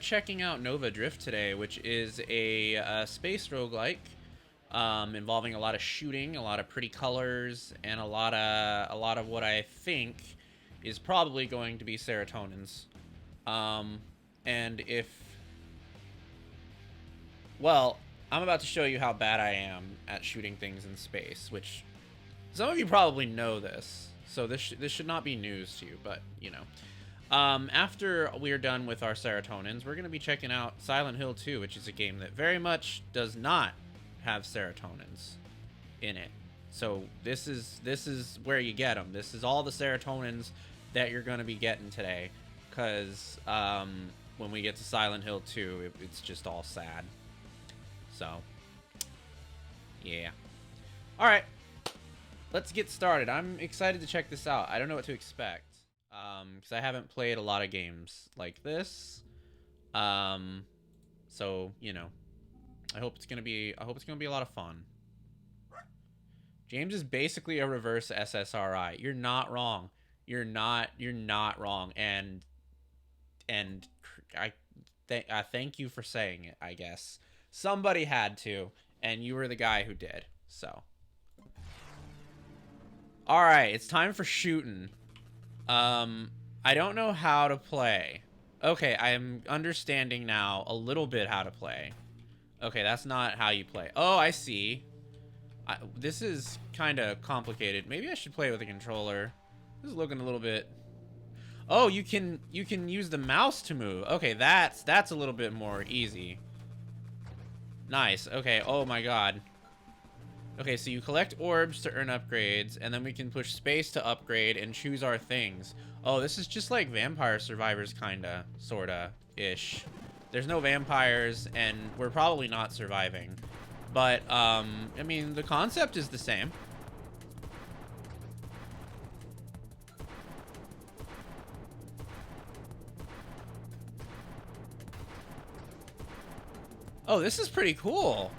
Checking out Nova Drift today, which is a space roguelike involving a lot of shooting, a lot of pretty colors, and a lot of what I think is probably going to be serotonins. And if well, I'm about to show you how bad I am at shooting things in space, which some of you probably know this, so this should not be news to you, but you know. After we're done with our serotonins, we're going to be checking out Silent Hill 2, which is a game that very much does not have serotonins in it. So this is where you get them. This is all the serotonins that you're going to be getting today, because when we get to Silent Hill 2, it's just all sad. So, yeah. All right, let's get started. I'm excited to check this out. I don't know what to expect. Because I haven't played a lot of games like this. So, you know, I hope it's gonna be a lot of fun. James is basically a reverse SSRI. You're not wrong. You're not wrong. And I thank you for saying it, I guess. Somebody had to, and you were the guy who did. So, all right, it's time for shooting. I don't know how to play. Okay, I am understanding now a little bit how to play. Okay, that's not how you play. Oh, I see. This is kind of complicated. Maybe I should play with a controller. This is looking a little bit... Oh, you can use the mouse to move. Okay, that's a little bit more easy. Nice. Okay, oh my god. Okay, so you collect orbs to earn upgrades, and then we can push space to upgrade and choose our things. Oh, this is just like Vampire Survivors, kinda, sorta, ish. There's no vampires, and we're probably not surviving. But, I mean, the concept is the same. Oh, this is pretty cool.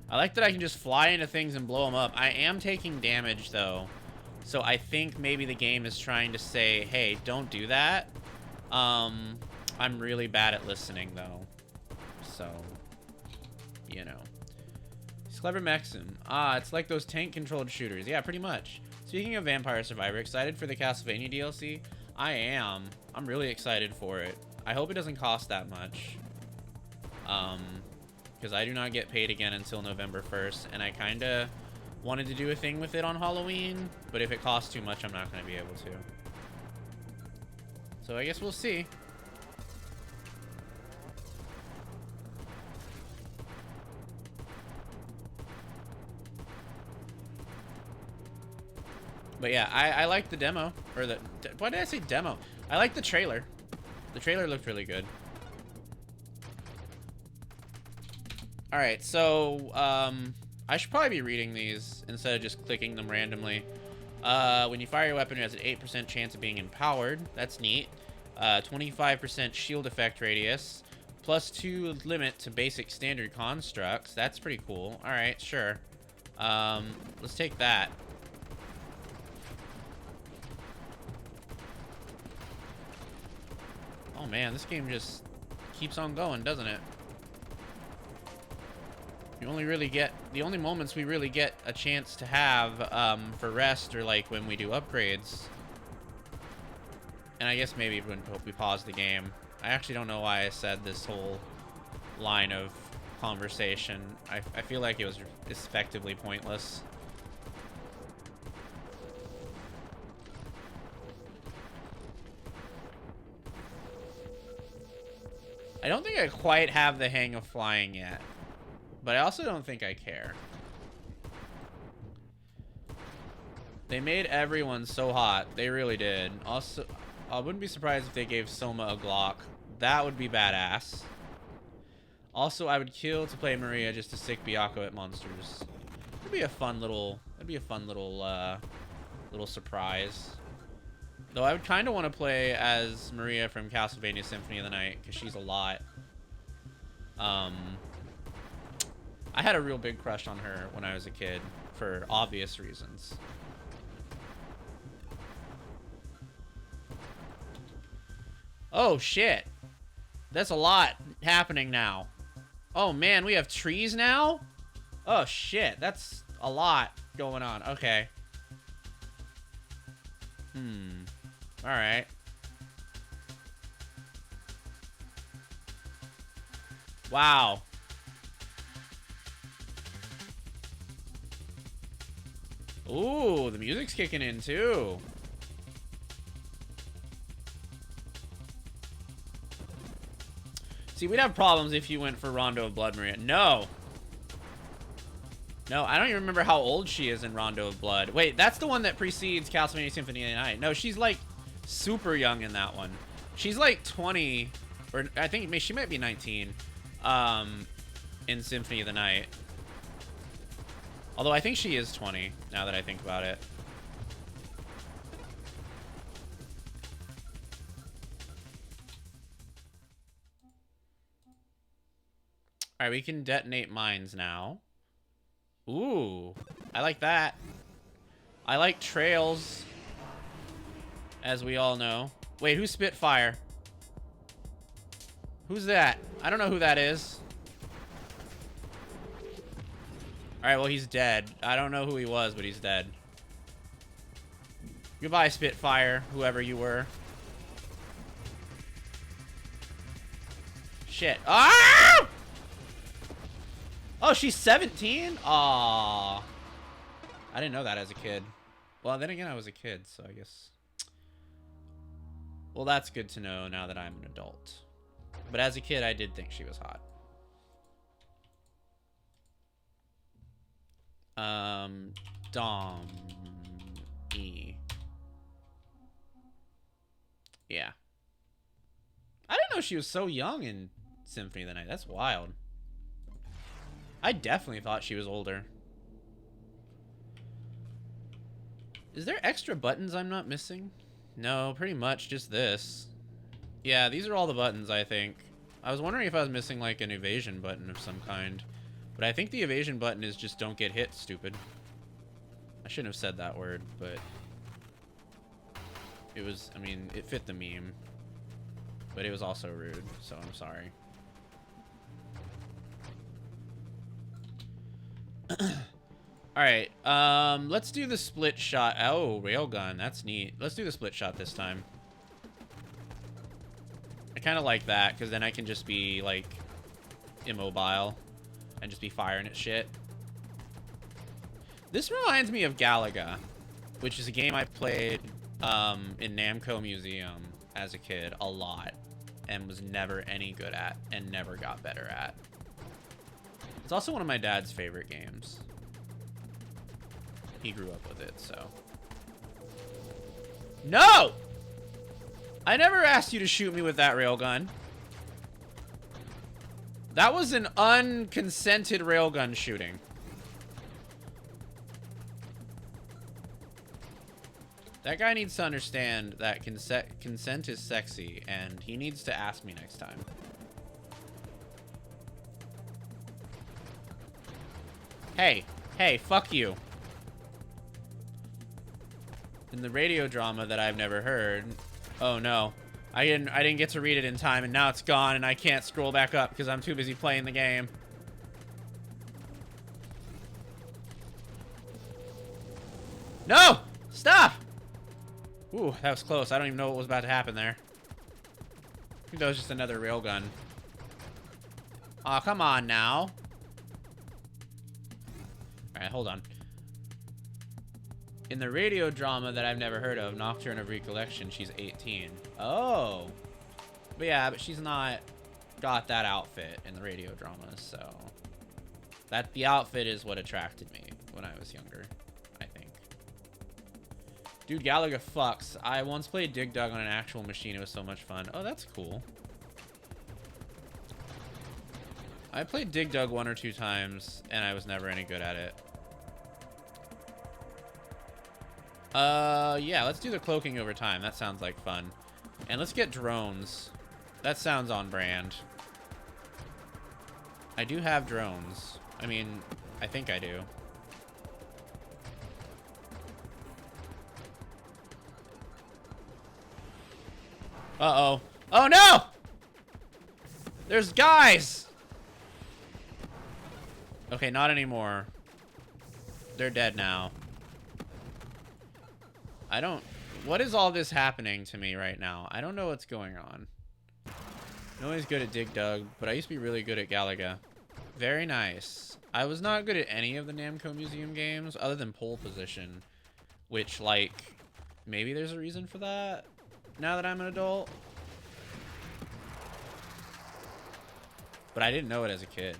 I like that I can just fly into things and blow them up. I am taking damage, though. So I think maybe the game is trying to say, hey, don't do that. I'm really bad at listening, though. So, you know. He's clever Maxim. Ah, it's like those tank-controlled shooters. Yeah, pretty much. Speaking of Vampire Survivor, excited for the Castlevania DLC? I am. I'm really excited for it. I hope it doesn't cost that much. Because I do not get paid again until November 1st, and I kind of wanted to do a thing with it on Halloween, but if it costs too much, I'm not going to be able to. So I guess we'll see. But yeah, I like the demo, or the... Why did I say demo? I like the trailer. The trailer looked really good. Alright, so, I should probably be reading these instead of just clicking them randomly. When you fire your weapon, it has an 8% chance of being empowered. That's neat. 25% shield effect radius. +2 limit to basic standard constructs. That's pretty cool. Alright, sure. Let's take that. Oh man, this game just keeps on going, doesn't it? You only really get, the only moments we really get a chance to have for rest are like when we do upgrades. And I guess maybe when we pause the game. I actually don't know why I said this whole line of conversation. I feel like it was effectively pointless. I don't think I quite have the hang of flying yet. But I also don't think I care. They made everyone so hot. They really did. Also, I wouldn't be surprised if they gave Soma a Glock. That would be badass. Also, I would kill to play Maria just to sick Byakuya at monsters. That'd be a fun little... little surprise. Though I would kind of want to play as Maria from Castlevania Symphony of the Night, because she's a lot. I had a real big crush on her when I was a kid, for obvious reasons. Oh, shit. That's a lot happening now. Oh, man, we have trees now? Oh, shit. That's a lot going on. Okay. Alright. Wow. Ooh, the music's kicking in, too. See, we'd have problems if you went for Rondo of Blood, Maria. No. No, I don't even remember how old she is in Rondo of Blood. Wait, that's the one that precedes Castlevania Symphony of the Night. No, she's, like, super young in that one. She's, like, 20, or I think she might be 19, in Symphony of the Night. Although I think she is 20, now that I think about it. Alright, we can detonate mines now. Ooh, I like that. I like trails, as we all know. Wait, who's Spitfire? Who's that? I don't know who that is. Alright, well, he's dead. I don't know who he was, but he's dead. Goodbye, Spitfire, whoever you were. Shit. Ah! Oh, she's 17? Aww. I didn't know that as a kid. Well, then again, I was a kid, so I guess... Well, that's good to know now that I'm an adult. But as a kid, I did think she was hot. Dom... E. Yeah. I didn't know she was so young in Symphony of the Night. That's wild. I definitely thought she was older. Is there extra buttons I'm not missing? No, pretty much just this. Yeah, these are all the buttons, I think. I was wondering if I was missing, like, an evasion button of some kind. But I think the evasion button is just don't get hit, stupid. I shouldn't have said that word, but... It was, I mean, it fit the meme. But it was also rude, so I'm sorry. Alright, let's do the split shot. Oh, railgun, that's neat. Let's do the split shot this time. I kind of like that, because then I can just be, like, immobile. And just be firing at shit. This reminds me of Galaga, which is a game I played in Namco Museum as a kid a lot. And was never any good at, and never got better at. It's also one of my dad's favorite games. He grew up with it, so. No! I never asked you to shoot me with that railgun. That was an unconsented railgun shooting. That guy needs to understand that consent is sexy, and he needs to ask me next time. Hey, hey, fuck you. In the radio drama that I've never heard. Oh no. I didn't get to read it in time, and now it's gone, and I can't scroll back up because I'm too busy playing the game. No! Stop! Ooh, that was close. I don't even know what was about to happen there. I think that was just another railgun. Aw, come on now. Alright, hold on. In the radio drama that I've never heard of, Nocturne of Recollection, she's 18. Oh. But yeah, but she's not got that outfit in the radio drama, so... The outfit is what attracted me when I was younger, I think. Dude, Galaga fucks. I once played Dig Dug on an actual machine. It was so much fun. Oh, that's cool. I played Dig Dug 1 or 2 times, and I was never any good at it. Yeah, let's do the cloaking over time. That sounds like fun. And let's get drones. That sounds on brand. I do have drones. I mean, I think I do. Uh-oh. Oh no! There's guys! Okay, not anymore. They're dead now. I don't... What is all this happening to me right now? I don't know what's going on. Nobody's good at Dig Dug, but I used to be really good at Galaga. Very nice. I was not good at any of the Namco Museum games other than Pole Position, which, like, maybe there's a reason for that now that I'm an adult. But I didn't know it as a kid.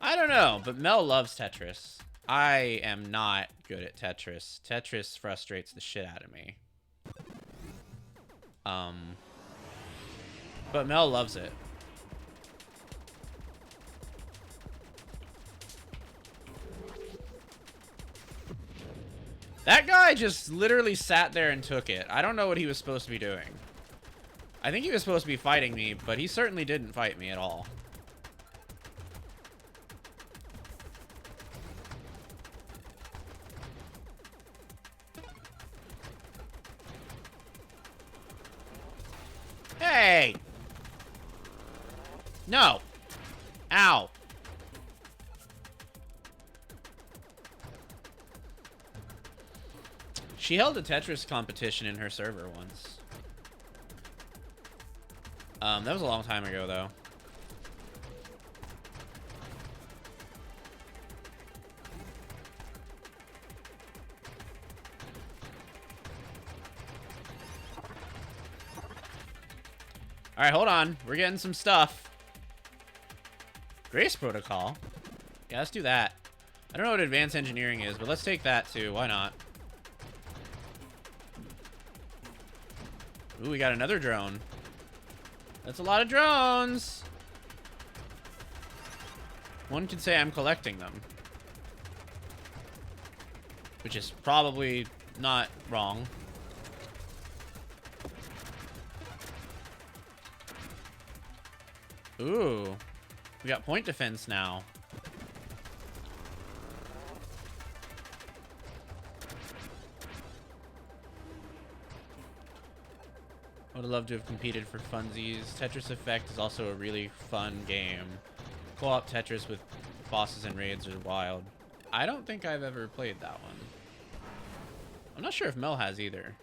I don't know, but Mel loves Tetris. I am not good at Tetris. Tetris frustrates the shit out of me. But Mel loves it. That guy just literally sat there and took it. I don't know what he was supposed to be doing. I think he was supposed to be fighting me, but he certainly didn't fight me at all. Hey! No! Ow! She held a Tetris competition in her server once. That was a long time ago, though. Alright, hold on. We're getting some stuff. Grace Protocol? Yeah, let's do that. I don't know what advanced engineering is, but let's take that too. Why not? Ooh, we got another drone. That's a lot of drones. One could say I'm collecting them. Which is probably not wrong. Ooh. We got point defense now. I would love to have competed for funsies. Tetris Effect is also a really fun game. Co-op Tetris with bosses and raids are wild. I don't think I've ever played that one. I'm not sure if Mel has either.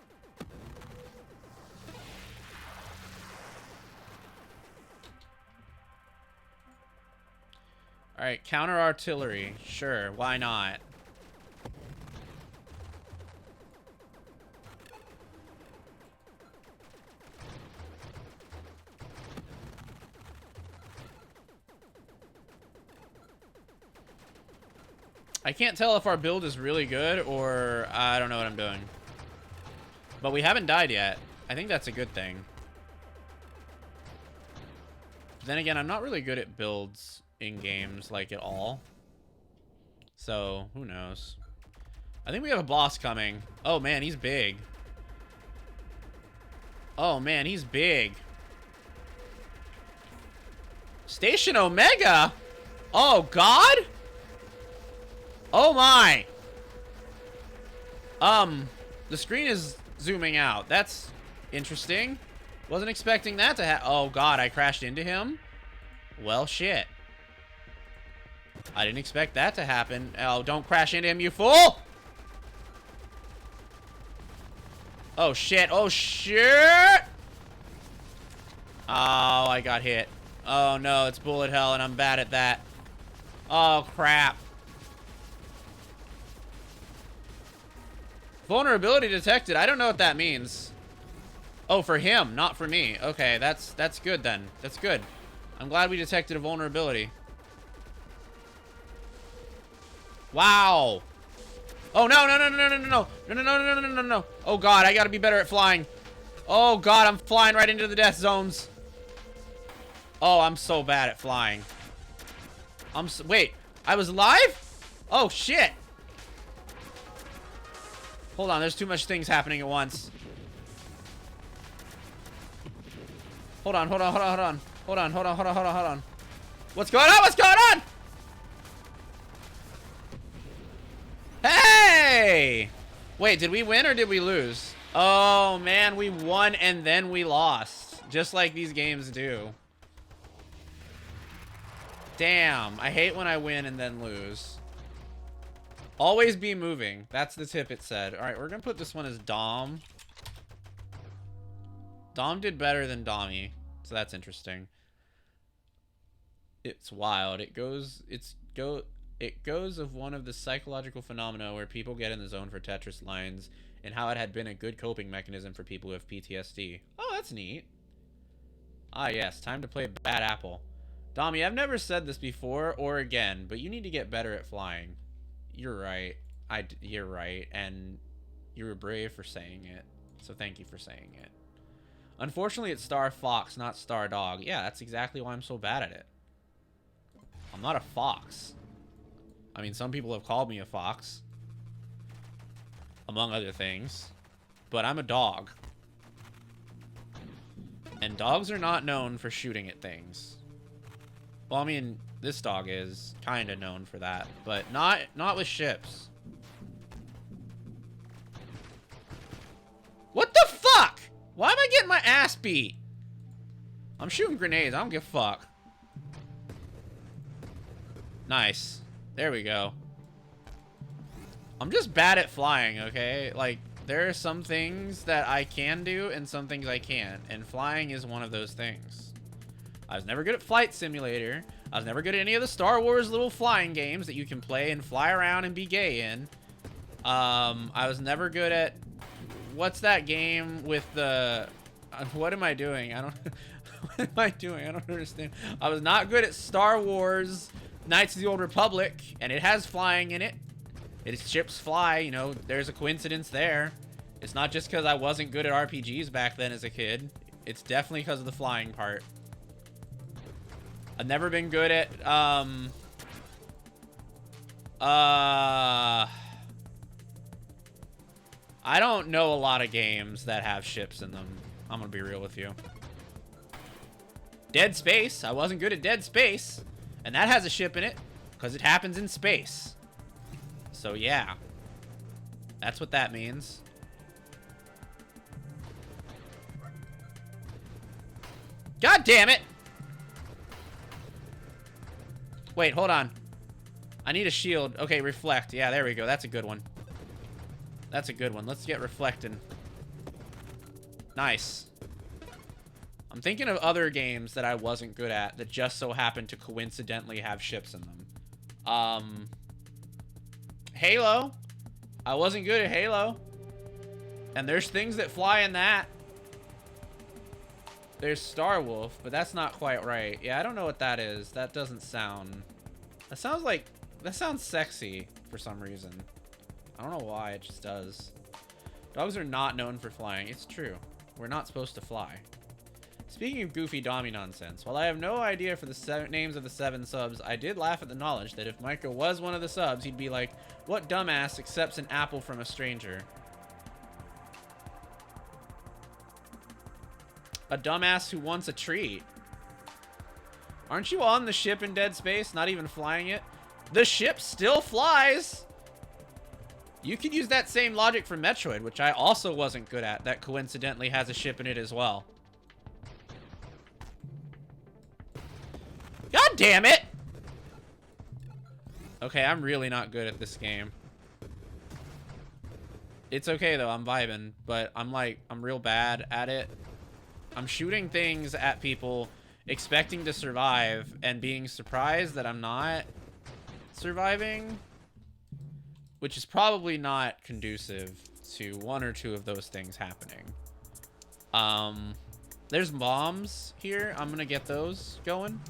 Alright, counter artillery. Sure, why not? I can't tell if our build is really good or I don't know what I'm doing. But we haven't died yet. I think that's a good thing. But then again, I'm not really good at builds in games, like, at all. So, who knows? I think we have a boss coming. Oh, man, he's big. Oh, man, he's big. Station Omega? Oh, God? Oh, my. The screen is zooming out. That's interesting. Wasn't expecting that to happen. Oh, God, I crashed into him? Well, shit. I didn't expect that to happen. Oh, don't crash into him, you fool! Oh, shit. Oh, shit! Oh, I got hit. Oh, no, it's bullet hell, and I'm bad at that. Oh, crap. Vulnerability detected. I don't know what that means. Oh, for him, not for me. Okay, that's good then. That's good. I'm glad we detected a vulnerability. Wow. Oh, no, no, no, no, no, no, no. No, no, no, no, no, no, no, no. Oh, God, I gotta be better at flying. Oh, God, I'm flying right into the death zones. Oh, I'm so bad at flying. Wait, I was alive? Oh, shit. Hold on, there's too much things happening at once. Hold on, hold on, hold on, hold on. Hold on, hold on, hold on, hold on, hold on. What's going on? What's going on? Wait, did we win or did we lose? Oh, man, we won and then we lost. Just like these games do. Damn, I hate when I win and then lose. Always be moving. That's the tip it said. All right, we're going to put this one as Dom. Dom did better than Dommy, so that's interesting. It's wild. It goes of one of the psychological phenomena where people get in the zone for Tetris lines and how it had been a good coping mechanism for people who have PTSD. Oh, that's neat. Ah, yes. Time to play Bad Apple. Dommy, I've never said this before or again, but you need to get better at flying. You're right. You're right, and you were brave for saying it, so thank you for saying it. Unfortunately, it's Star Fox, not Star Dog. Yeah, that's exactly why I'm so bad at it. I'm not a fox. I mean, some people have called me a fox, among other things, but I'm a dog. And dogs are not known for shooting at things. Well, I mean, this dog is kind of known for that, but not with ships. What the fuck? Why am I getting my ass beat? I'm shooting grenades. I don't give a fuck. Nice. There we go. I'm just bad at flying, okay? Like, there are some things that I can do and some things I can't, and flying is one of those things. I was never good at Flight Simulator. I was never good at any of the Star Wars little flying games that you can play and fly around and be gay in. I was never good at... What's that game with the... what am I doing? I don't... what am I doing? I don't understand. I was not good at Star Wars Knights of the Old Republic, and it has flying in it. Its ships fly, you know, there's a coincidence there. It's not just because I wasn't good at RPGs back then as a kid. It's definitely because of the flying part. I've never been good at, I don't know a lot of games that have ships in them. I'm gonna be real with you. Dead Space. I wasn't good at Dead Space. And that has a ship in it, because it happens in space. So, yeah. That's what that means. God damn it! Wait, hold on. I need a shield. Okay, reflect. Yeah, there we go. That's a good one. That's a good one. Let's get reflecting. Nice. I'm thinking of other games that I wasn't good at that just so happened to coincidentally have ships in them. Halo. I wasn't good at Halo. And there's things that fly in that. There's Star Wolf, but that's not quite right. Yeah, I don't know what that is. That doesn't sound... That sounds like... That sounds sexy for some reason. I don't know why, it just does. Dogs are not known for flying. It's true. We're not supposed to fly. Speaking of goofy Dommy nonsense, while I have no idea for the names of the 7 subs, I did laugh at the knowledge that if Micah was one of the subs, he'd be like, what dumbass accepts an apple from a stranger? A dumbass who wants a treat. Aren't you on the ship in Dead Space, not even flying it? The ship still flies! You could use that same logic for Metroid, which I also wasn't good at, that coincidentally has a ship in it as well. God damn it! Okay, I'm really not good at this game. It's okay though, I'm vibing, but I'm real bad at it. I'm shooting things at people, expecting to survive, and being surprised that I'm not surviving, which is probably not conducive to one or two of those things happening. There's bombs here. I'm gonna get those going.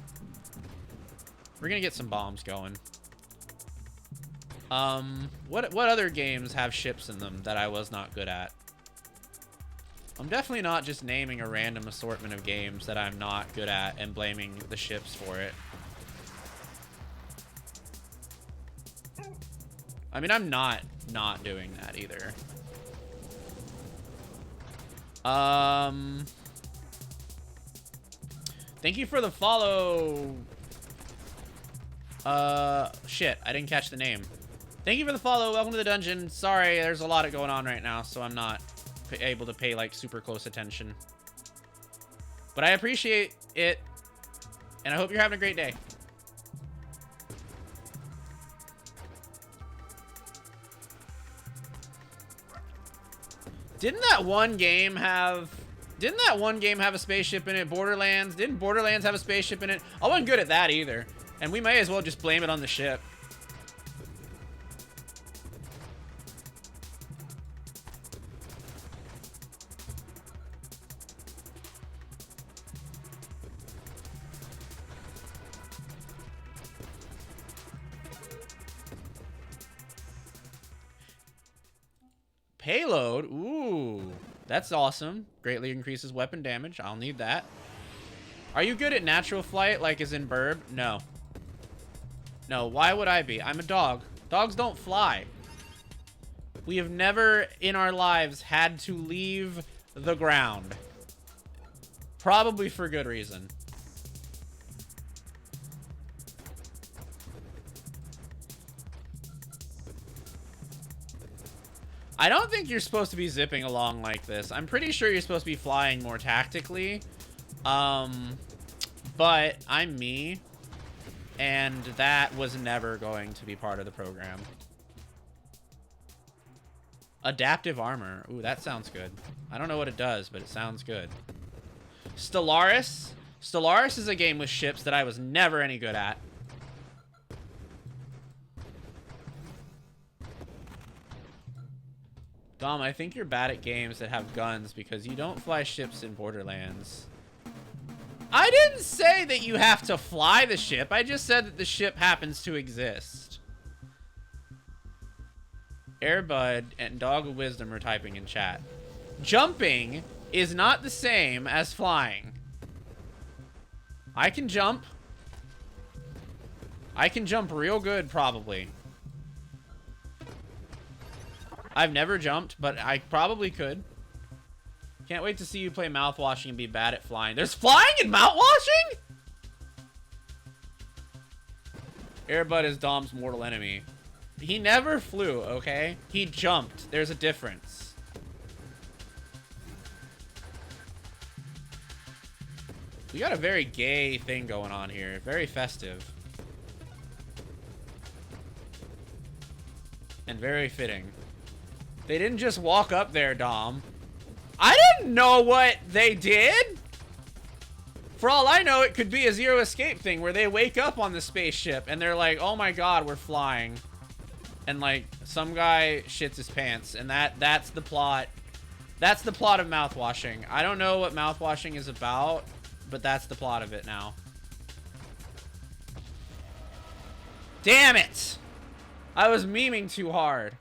We're gonna get some bombs going. What other games have ships in them that I was not good at? I'm definitely not just naming a random assortment of games that I'm not good at and blaming the ships for it. I mean, I'm not doing that either. Thank you for the follow. Shit, I didn't catch the name. Thank you for the follow. Welcome to the dungeon. Sorry, there's a lot going on right now, so I'm not able to pay, like, super close attention. But I appreciate it, and I hope you're having a great day. Didn't that one game have a spaceship in it? Borderlands? Didn't Borderlands have a spaceship in it? I wasn't good at that either. And we may as well just blame it on the ship. Payload? Ooh, that's awesome. Greatly increases weapon damage. I'll need that. Are you good at natural flight, like as in Burb? No. No, why would I be? I'm a dog. Dogs don't fly. We have never in our lives had to leave the ground. Probably for good reason. I don't think you're supposed to be zipping along like this. I'm pretty sure you're supposed to be flying more tactically. But I'm me, and that was never going to be part of the program. Adaptive armor. Ooh, that sounds good. I don't know what it does, but it sounds good. Stellaris. Stellaris is a game with ships that I was never any good at. Dom, I think you're bad at games that have guns because you don't fly ships in Borderlands. I didn't say that you have to fly the ship. I just said that the ship happens to exist. Airbud and Dog of Wisdom are typing in chat. Jumping is not the same as flying. I can jump. I can jump real good, probably. I've never jumped, but I probably could. Can't wait to see you play mouthwashing and be bad at flying. There's flying in mouthwashing? Airbud is Dom's mortal enemy. He never flew, okay? He jumped. There's a difference. We got a very gay thing going on here. Very festive. And very fitting. They didn't just walk up there, Dom. I didn't know what they did. For all I know, it could be a Zero Escape thing where they wake up on the spaceship and they're like, oh my god, we're flying. And like, some guy shits his pants. And that's the plot. That's the plot of mouthwashing. I don't know what mouthwashing is about, but that's the plot of it now. Damn it! I was memeing too hard.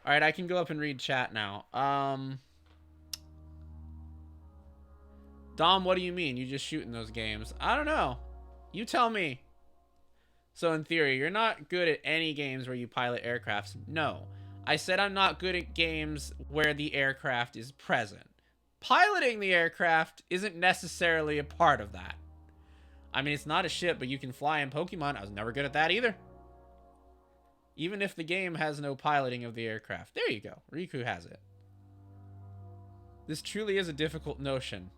Alright, I can go up and read chat now. Dom, what do you mean? You just shoot in those games? I don't know. You tell me. So in theory, you're not good at any games where you pilot aircrafts. No. I said I'm not good at games where the aircraft is present. Piloting the aircraft isn't necessarily a part of that. I mean, it's not a ship, but you can fly in Pokemon. I was never good at that either. Even if the game has no piloting of the aircraft. There you go. Riku has it. This truly is a difficult notion.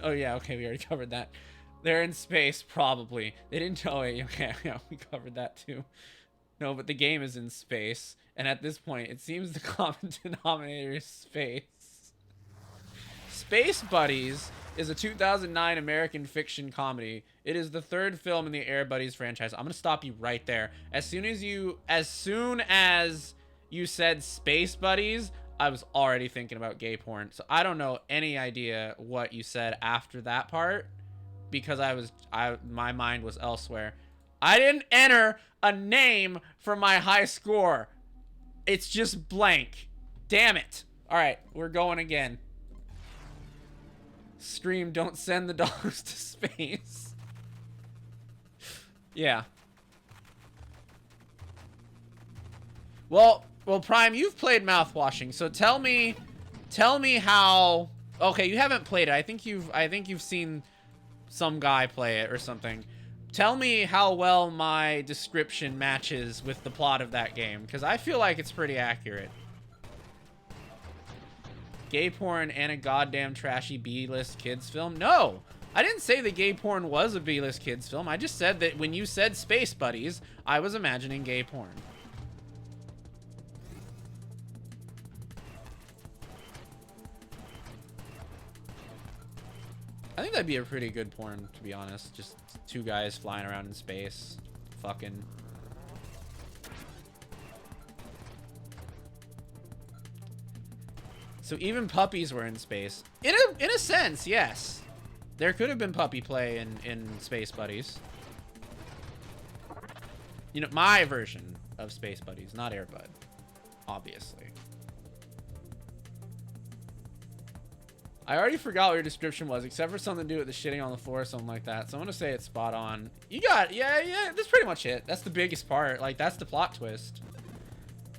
Oh yeah, okay, we already covered that. They're in space, probably. They didn't... Oh, wait, okay, yeah, we covered that too. No, but the game is in space. And at this point, it seems the common denominator is space. Space Buddies is a 2009 American fiction comedy. It is the third film in the Air Buddies franchise. I'm gonna stop you right there. As soon as you said Space Buddies, I was already thinking about gay porn. So I don't know any idea what you said after that part because my mind was elsewhere. I didn't enter a name for my high score. It's just blank. Damn it. All right, we're going again. Stream, don't send the dogs to space. Yeah. Well, Prime, you've played mouthwashing, so tell me how. Okay, you haven't played it. I think you've seen some guy play it or something. Tell me how well my description matches with the plot of that game, because I feel like it's pretty accurate. Gay porn and a goddamn trashy B-list kids film? No! I didn't say that gay porn was a B-list kids film. I just said that when you said Space Buddies, I was imagining gay porn. I think that'd be a pretty good porn, to be honest. Just two guys flying around in space. Fucking. So even puppies were in space. In a sense, yes. There could have been puppy play in Space Buddies. You know, my version of Space Buddies, not Air Bud. Obviously. I already forgot what your description was, except for something to do with the shitting on the floor or something like that. So I'm gonna say it's spot on. You got, yeah, that's pretty much it. That's the biggest part. Like, that's the plot twist.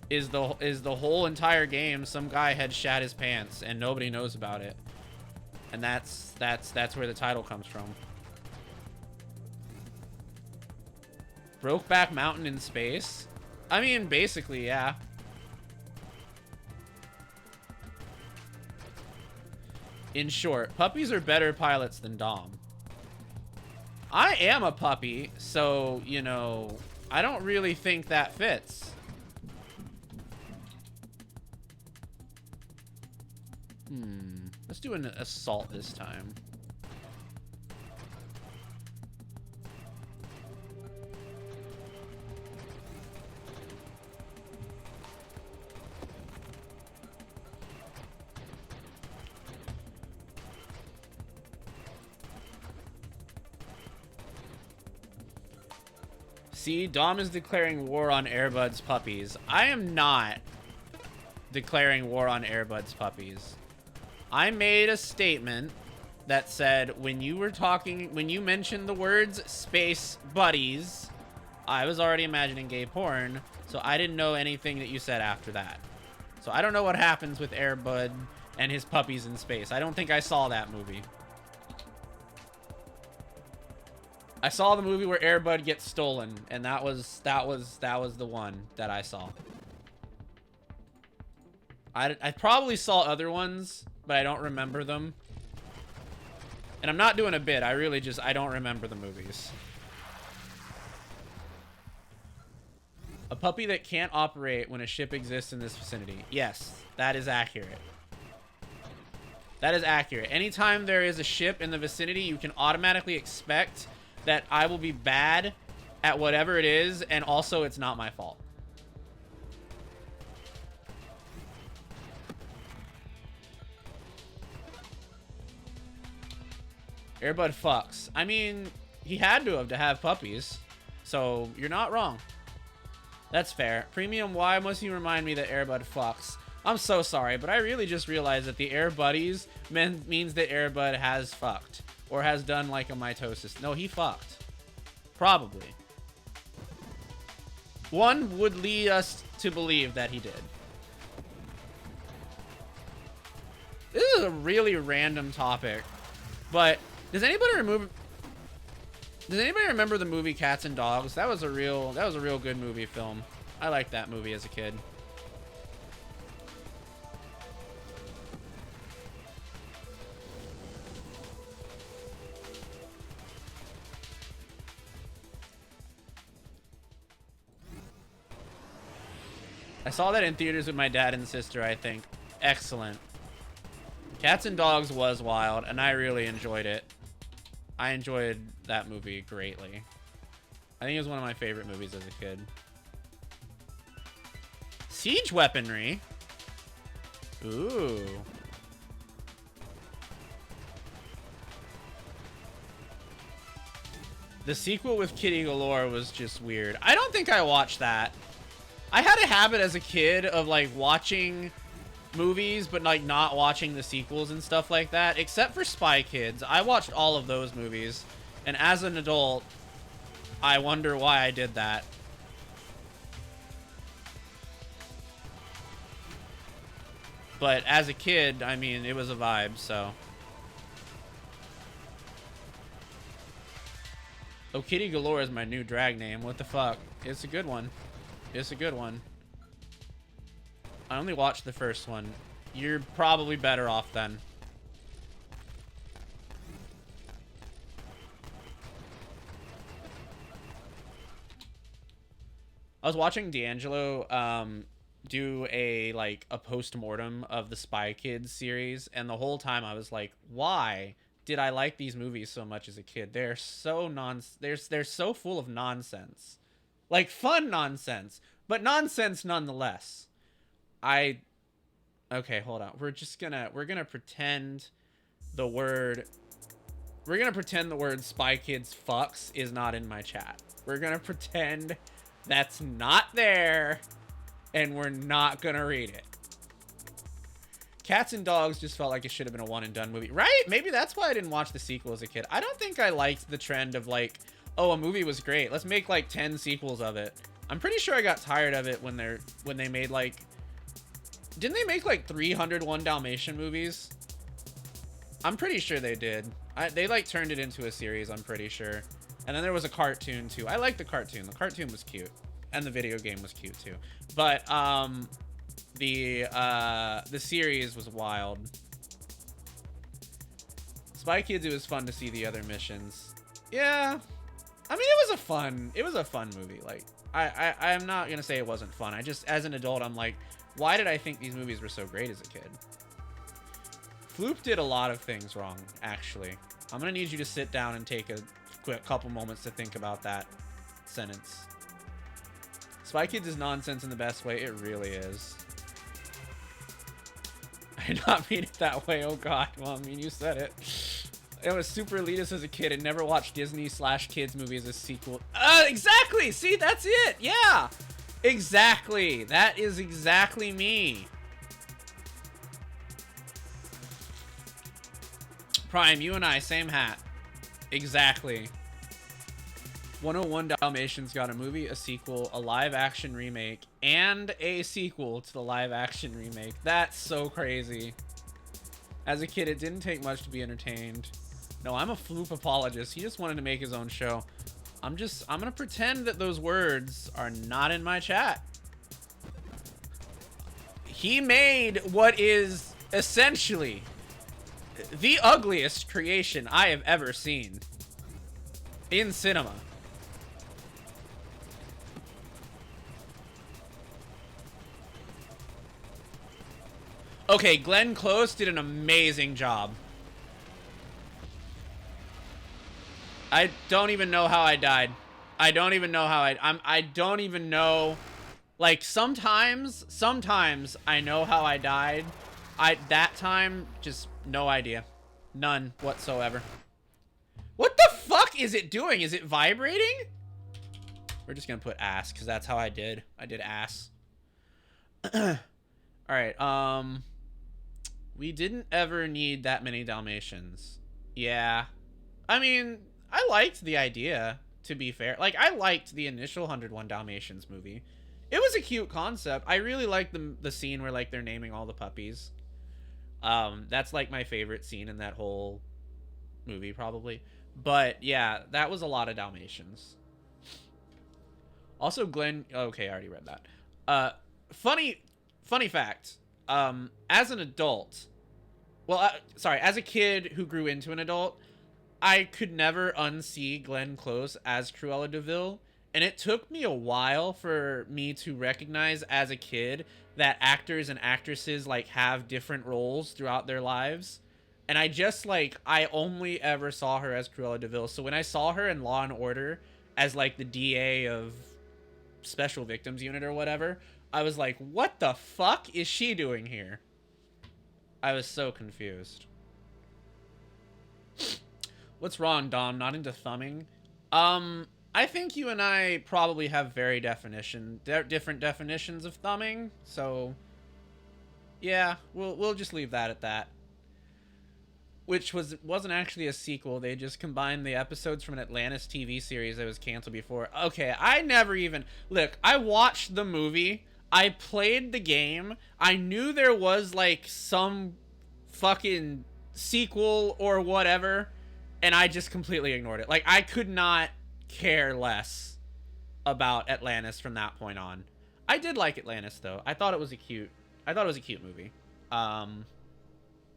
Is the whole entire game some guy had shat his pants and nobody knows about it. And that's where the title comes from. Brokeback Mountain in space? I mean, basically, yeah. In short, puppies are better pilots than Dom. I am a puppy, so, you know, I don't really think that fits. Let's do an assault this time. See, Dom is declaring war on Airbud's puppies. I am not declaring war on Airbud's puppies. I made a statement that said when you mentioned the words Space Buddies, I was already imagining gay porn, so I didn't know anything that you said after that. So I don't know what happens with Air Bud and his puppies in space. I don't think I saw that movie. I saw the movie where Air Bud gets stolen, and that was the one that I saw. I probably saw other ones, but I don't remember them. And I'm not doing a bit. I don't remember the movies. A puppy that can't operate when a ship exists in this vicinity. Yes, that is accurate. That is accurate. Anytime there is a ship in the vicinity, you can automatically expect that I will be bad at whatever it is, and also it's not my fault. Air Bud fucks. I mean, he had to have puppies, so you're not wrong. That's fair. Premium, why must you remind me that Air Bud fucks? I'm so sorry, but I really just realized that the Air Buddies means that Air Bud has fucked. Or has done like a mitosis. No, he fucked. Probably. One would lead us to believe that he did. This is a really random topic. But does anybody remember the movie Cats and Dogs? That was a real good movie film. I liked that movie as a kid. I saw that in theaters with my dad and sister, I think. Excellent. Cats and Dogs was wild, and I really enjoyed it. I enjoyed that movie greatly. I think it was one of my favorite movies as a kid. Siege weaponry? Ooh. The sequel with Kitty Galore was just weird. I don't think I watched that. I had a habit as a kid of like watching movies but like not watching the sequels and stuff like that, except for Spy Kids. I watched all of those movies, and as an adult I wonder why I did that. But as a kid, I mean, it was a vibe, so. Oh, Kitty Galore is my new drag name. What the fuck? It's a good one. It's a good one. I only watched the first one. You're probably better off then. I was watching D'Angelo do a post-mortem of the Spy Kids series, and the whole time I was like, why did I like these movies so much as a kid? They're so they're so full of nonsense. Like fun nonsense, but nonsense nonetheless. Okay, hold on. We're gonna pretend the word Spy Kids fucks is not in my chat. We're gonna pretend that's not there, and we're not gonna read it. Cats and Dogs just felt like it should have been a one and done movie. Right? Maybe that's why I didn't watch the sequel as a kid. I don't think I liked the trend of like, oh, a movie was great, let's make like 10 sequels of it. I'm pretty sure I got tired of it when they made like, didn't they make like 301 Dalmatian movies? I'm pretty sure they did. They like turned it into a series, I'm pretty sure. And then there was a cartoon too. I like the cartoon. The cartoon was cute. And the video game was cute too. But the series was wild. Spy Kids, it was fun to see the other missions. Yeah. I mean, it was a fun movie. Like, I'm not gonna say it wasn't fun. I just, as an adult, I'm like, why did I think these movies were so great as a kid? Floop did a lot of things wrong, actually. I'm gonna need you to sit down and take a quick couple moments to think about that sentence. Spy Kids is nonsense in the best way. It really is. I did not mean it that way. Oh god. Well, I mean, you said it. I was super elitist as a kid and never watched Disney/kids movies as sequel. Exactly. See, that's it. Yeah. Exactly. That is exactly me. Prime, you and I, same hat. Exactly. 101 Dalmatians got a movie, a sequel, a live-action remake, and a sequel to the live-action remake. That's so crazy. As a kid, it didn't take much to be entertained. No, I'm a Floop apologist. He just wanted to make his own show. I'm gonna pretend that those words are not in my chat. He made what is essentially the ugliest creation I have ever seen in cinema. Okay, Glenn Close did an amazing job. I don't even know how I died. I don't even know how I don't even know. Like, sometimes I know how I died. That time, just no idea. None whatsoever. What the fuck is it doing? Is it vibrating? We're just gonna put ass, because that's how I did. I did ass. Alright, we didn't ever need that many Dalmatians. Yeah. I mean, I liked the idea, to be fair. Like, I liked the initial 101 Dalmatians movie. It was a cute concept. I really liked the scene where, like, they're naming all the puppies. That's, like, my favorite scene in that whole movie, probably. But, yeah, that was a lot of Dalmatians. Also, Glenn... Okay, I already read that. Funny fact. As an adult... Well, sorry, as a kid who grew into an adult, I could never unsee Glenn Close as Cruella de Vil. And it took me a while for me to recognize as a kid that actors and actresses, like, have different roles throughout their lives. And I just, like, I only ever saw her as Cruella de Vil. So when I saw her in Law & Order as, like, the DA of Special Victims Unit or whatever, I was like, what the fuck is she doing here? I was so confused. What's wrong, Dom? Not into thumbing? I think you and I probably have very different definitions of thumbing, so yeah, we'll just leave that at that. Which wasn't actually a sequel. They just combined the episodes from an Atlantis TV series that was canceled before. Okay, I never even... Look, I watched the movie. I played the game. I knew there was, like, some fucking sequel or whatever, and I just completely ignored it. Like, I could not care less about Atlantis from that point on. I did like Atlantis though. I thought it was a cute movie.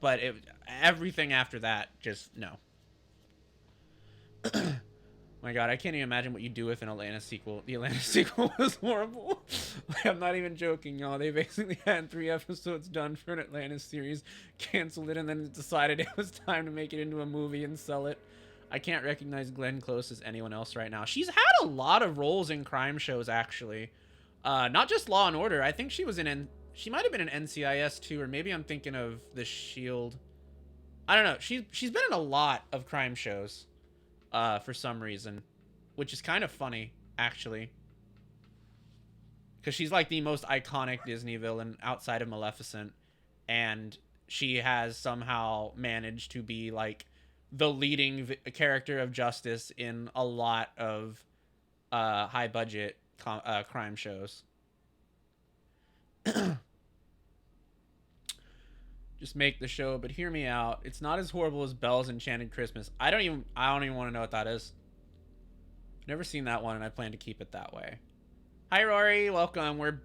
But everything after that, just no. My god, I can't even imagine what you do with an Atlantis sequel. The Atlantis sequel was horrible. Like, I'm not even joking, y'all. They basically had 3 episodes done for an Atlantis series, canceled it, and then decided it was time to make it into a movie and sell it. I can't recognize Glenn Close as anyone else right now. She's had a lot of roles in crime shows, actually. Not just Law and Order. I think she was she might have been in NCIS too, or maybe I'm thinking of The Shield. I don't know. She's been in a lot of crime shows. For some reason, which is kind of funny, actually, because she's like the most iconic Disney villain outside of Maleficent, and she has somehow managed to be like the leading character of justice in a lot of high budget crime shows. Just make the show, but hear me out. It's not as horrible as Belle's Enchanted Christmas. I don't even want to know what that is. Never seen that one, and I plan to keep it that way. Hi, Rory. Welcome.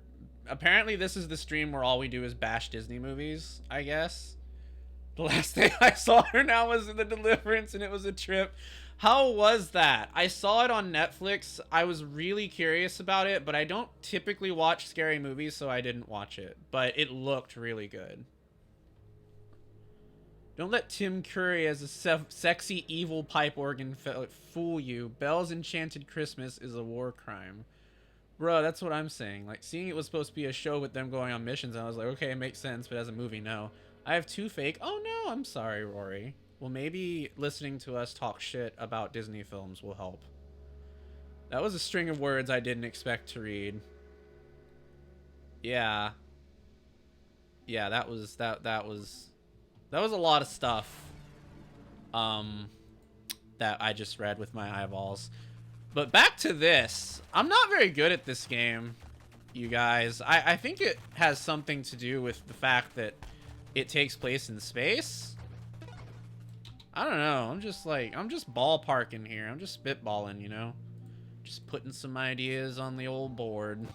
Apparently this is the stream where all we do is bash Disney movies, I guess. The last thing I saw her now was in The Deliverance, and it was a trip. How was that? I saw it on Netflix. I was really curious about it, but I don't typically watch scary movies, so I didn't watch it. But it looked really good. Don't let Tim Curry as a sexy evil pipe organ fool you. Belle's Enchanted Christmas is a war crime. Bro, that's what I'm saying. Like, seeing it was supposed to be a show with them going on missions, and I was like, okay, it makes sense, but as a movie, no. I have 2 fake. Oh, no, I'm sorry, Rory. Well, maybe listening to us talk shit about Disney films will help. That was a string of words I didn't expect to read. Yeah. Yeah, that was a lot of stuff that I just read with my eyeballs. But back to this. I'm not very good at this game, you guys. I think it has something to do with the fact that it takes place in space. I don't know. I'm just ballparking here. I'm just spitballing, you know? Just putting some ideas on the old board.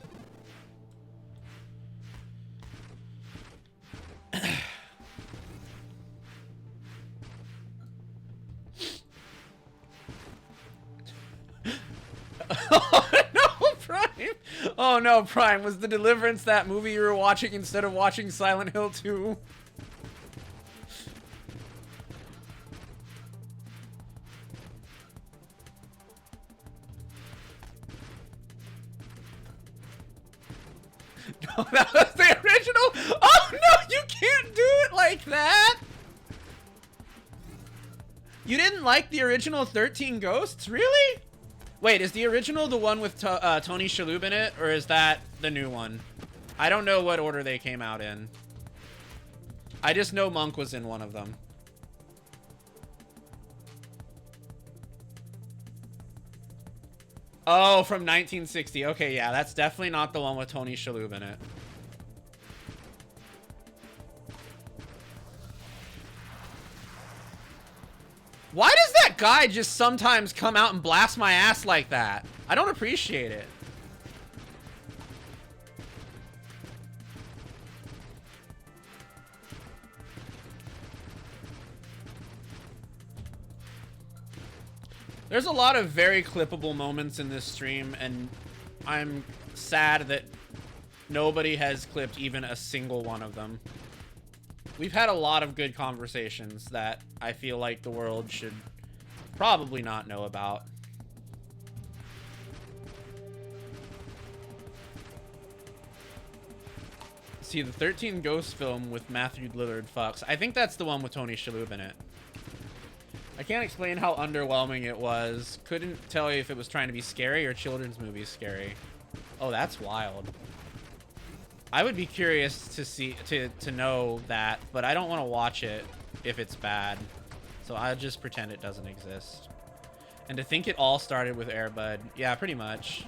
Oh no, Prime! Oh no, Prime, was The Deliverance that movie you were watching instead of watching Silent Hill 2? No, that was the original? Oh no, you can't do it like that! You didn't like the original 13 Ghosts? Really? Wait, is the original the one with Tony Shalhoub in it, or is that the new one? I don't know what order they came out in. I just know Monk was in one of them. Oh, from 1960. Okay, yeah, that's definitely not the one with Tony Shalhoub in it. Why does that guy just sometimes come out and blast my ass like that? I don't appreciate it. There's a lot of very clippable moments in this stream, and I'm sad that nobody has clipped even a single one of them. We've had a lot of good conversations that I feel like the world should probably not know about. See, the 13 Ghosts film with Matthew Lillard fucks. I think that's the one with Tony Shalhoub in it. I can't explain how underwhelming it was. Couldn't tell you if it was trying to be scary or children's movies scary. Oh, that's wild. I would be curious to see to know that, but I don't want to watch it if it's bad. So I'll just pretend it doesn't exist. And to think it all started with Air Bud. Yeah, pretty much.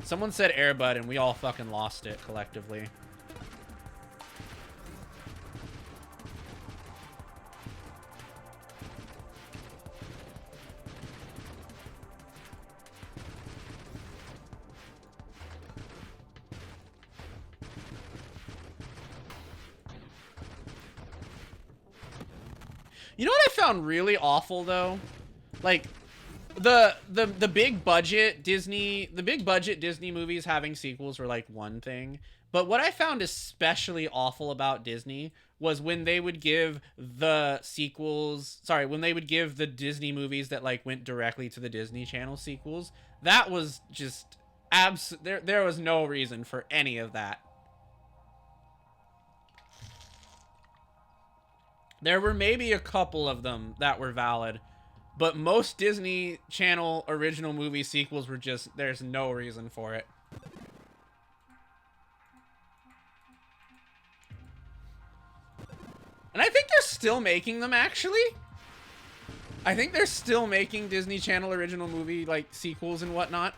Someone said Air Bud and we all fucking lost it collectively. You know what I found really awful though? Like the big budget Disney movies having sequels were like one thing, but what I found especially awful about Disney was when they would give the Disney movies that like went directly to the Disney Channel sequels. That was just there was no reason for any of that. There were maybe a couple of them that were valid, but most Disney Channel original movie sequels were just, there's no reason for it. And I think they're still making them, actually. I think they're still making Disney Channel original movie, like, sequels and whatnot.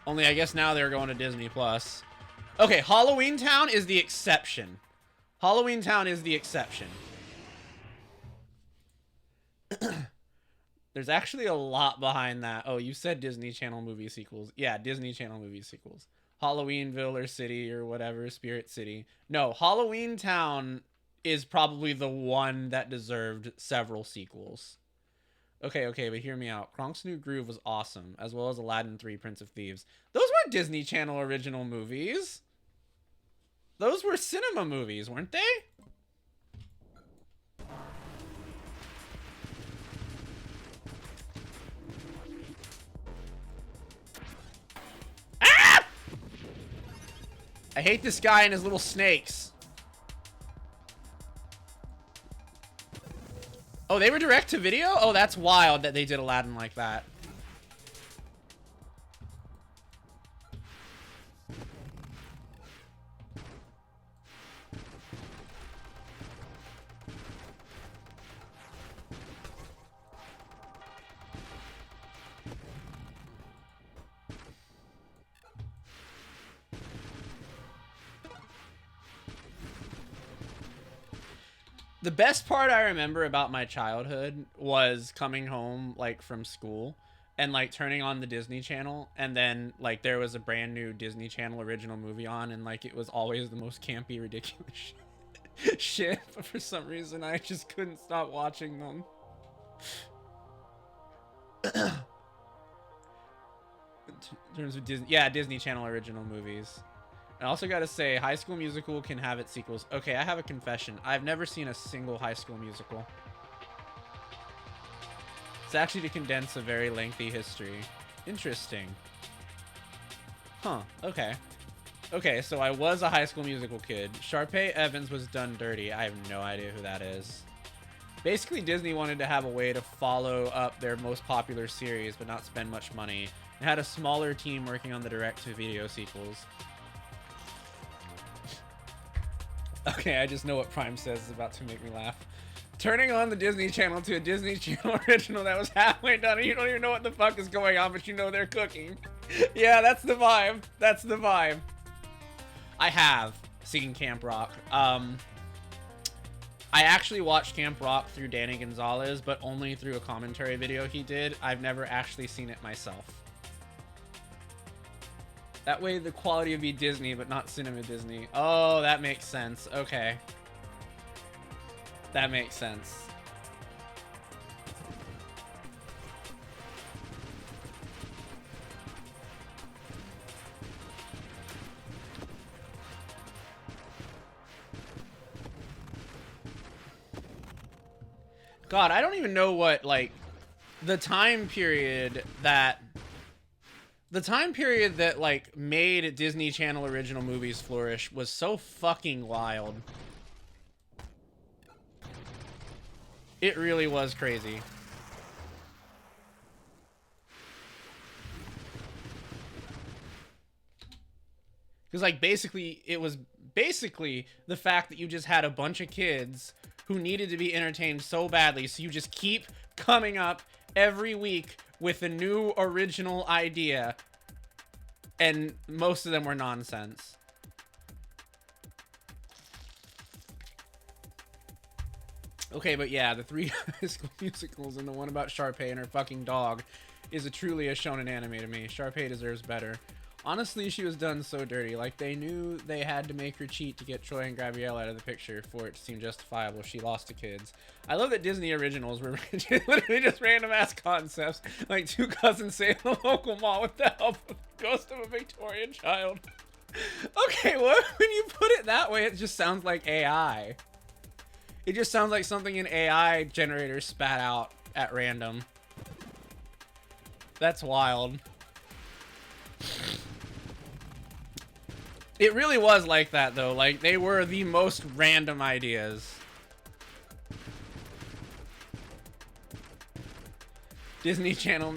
Only I guess now they're going to Disney Plus. Okay, Halloween Town is the exception. Halloween Town is the exception. There's actually a lot behind that. Oh, you said Disney Channel movie sequels. Yeah, Disney Channel movie sequels. Halloweenville or City or whatever, Spirit City. No, Halloween Town is probably the one that deserved several sequels. Okay, but hear me out. Kronk's New Groove was awesome, as well as Aladdin 3, Prince of Thieves. Those weren't Disney Channel original movies. Those were cinema movies, weren't they? Ah! I hate this guy and his little snakes. Oh, they were direct to video? Oh, that's wild that they did Aladdin like that. The best part I remember about my childhood was coming home like from school and like turning on the Disney Channel, and then like there was a brand new Disney Channel original movie on, and like it was always the most campy, ridiculous shit, but for some reason I just couldn't stop watching them. In terms of Disney, yeah, Disney Channel original movies. I also gotta say, High School Musical can have its sequels. Okay, I have a confession. I've never seen a single High School Musical. It's actually to condense a very lengthy history. Interesting. Huh, okay. Okay, so I was a High School Musical kid. Sharpay Evans was done dirty. I have no idea who that is. Basically, Disney wanted to have a way to follow up their most popular series, but not spend much money. It had a smaller team working on the direct-to-video sequels. Okay, I just know what Prime says is about to make me laugh. Turning on the Disney Channel to a Disney Channel original that was halfway done and you don't even know what the fuck is going on, but you know they're cooking. Yeah, that's the vibe. That's the vibe. I have seen Camp Rock. I actually watched Camp Rock through Danny Gonzalez, but only through a commentary video he did. I've never actually seen it myself. That way the quality would be Disney, but not Cinema Disney. Oh, that makes sense. Okay. That makes sense. God, I don't even know what, like, the time period that like made Disney Channel original movies flourish was so fucking wild. It really was crazy. Because like basically it was basically the fact that you just had a bunch of kids who needed to be entertained so badly, so you just keep coming up every week with a new original idea, and most of them were nonsense. Okay, but yeah, the 3 High School Musicals and the one about Sharpay and her fucking dog is truly a shonen anime to me. Sharpay deserves better. Honestly, she was done so dirty. Like, they knew they had to make her cheat to get Troy and Gabrielle out of the picture for it to seem justifiable. She lost to kids. I love that Disney originals were literally just random ass concepts. Like, two cousins save the local mall with the help of the ghost of a Victorian child. Okay, well, when you put it that way, it just sounds like AI. It just sounds like something an AI generator spat out at random. That's wild. It really was like that, though. Like, they were the most random ideas. Disney Channel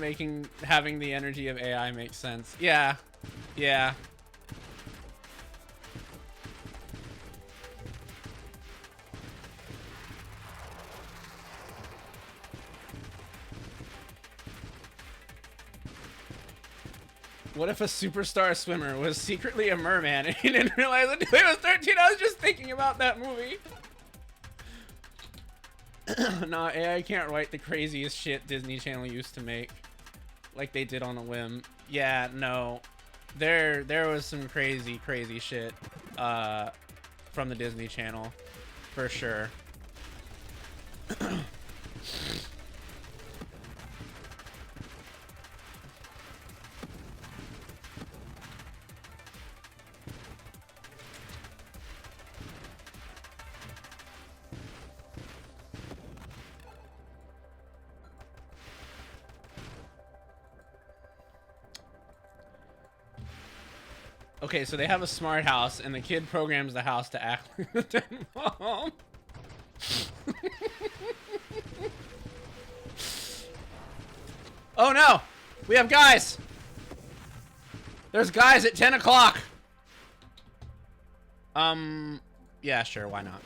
having the energy of AI makes sense. Yeah. Yeah. What if a superstar swimmer was secretly a merman and he didn't realize it until he was 13? I was just thinking about that movie. Nah, AI can't write the craziest shit Disney Channel used to make. Like they did on a whim. Yeah, no. There was some crazy shit from the Disney Channel. For sure. Okay, so they have a smart house, and the kid programs the house to act like the dead mom. Oh no! We have guys! There's guys at 10 o'clock! Yeah, sure, why not?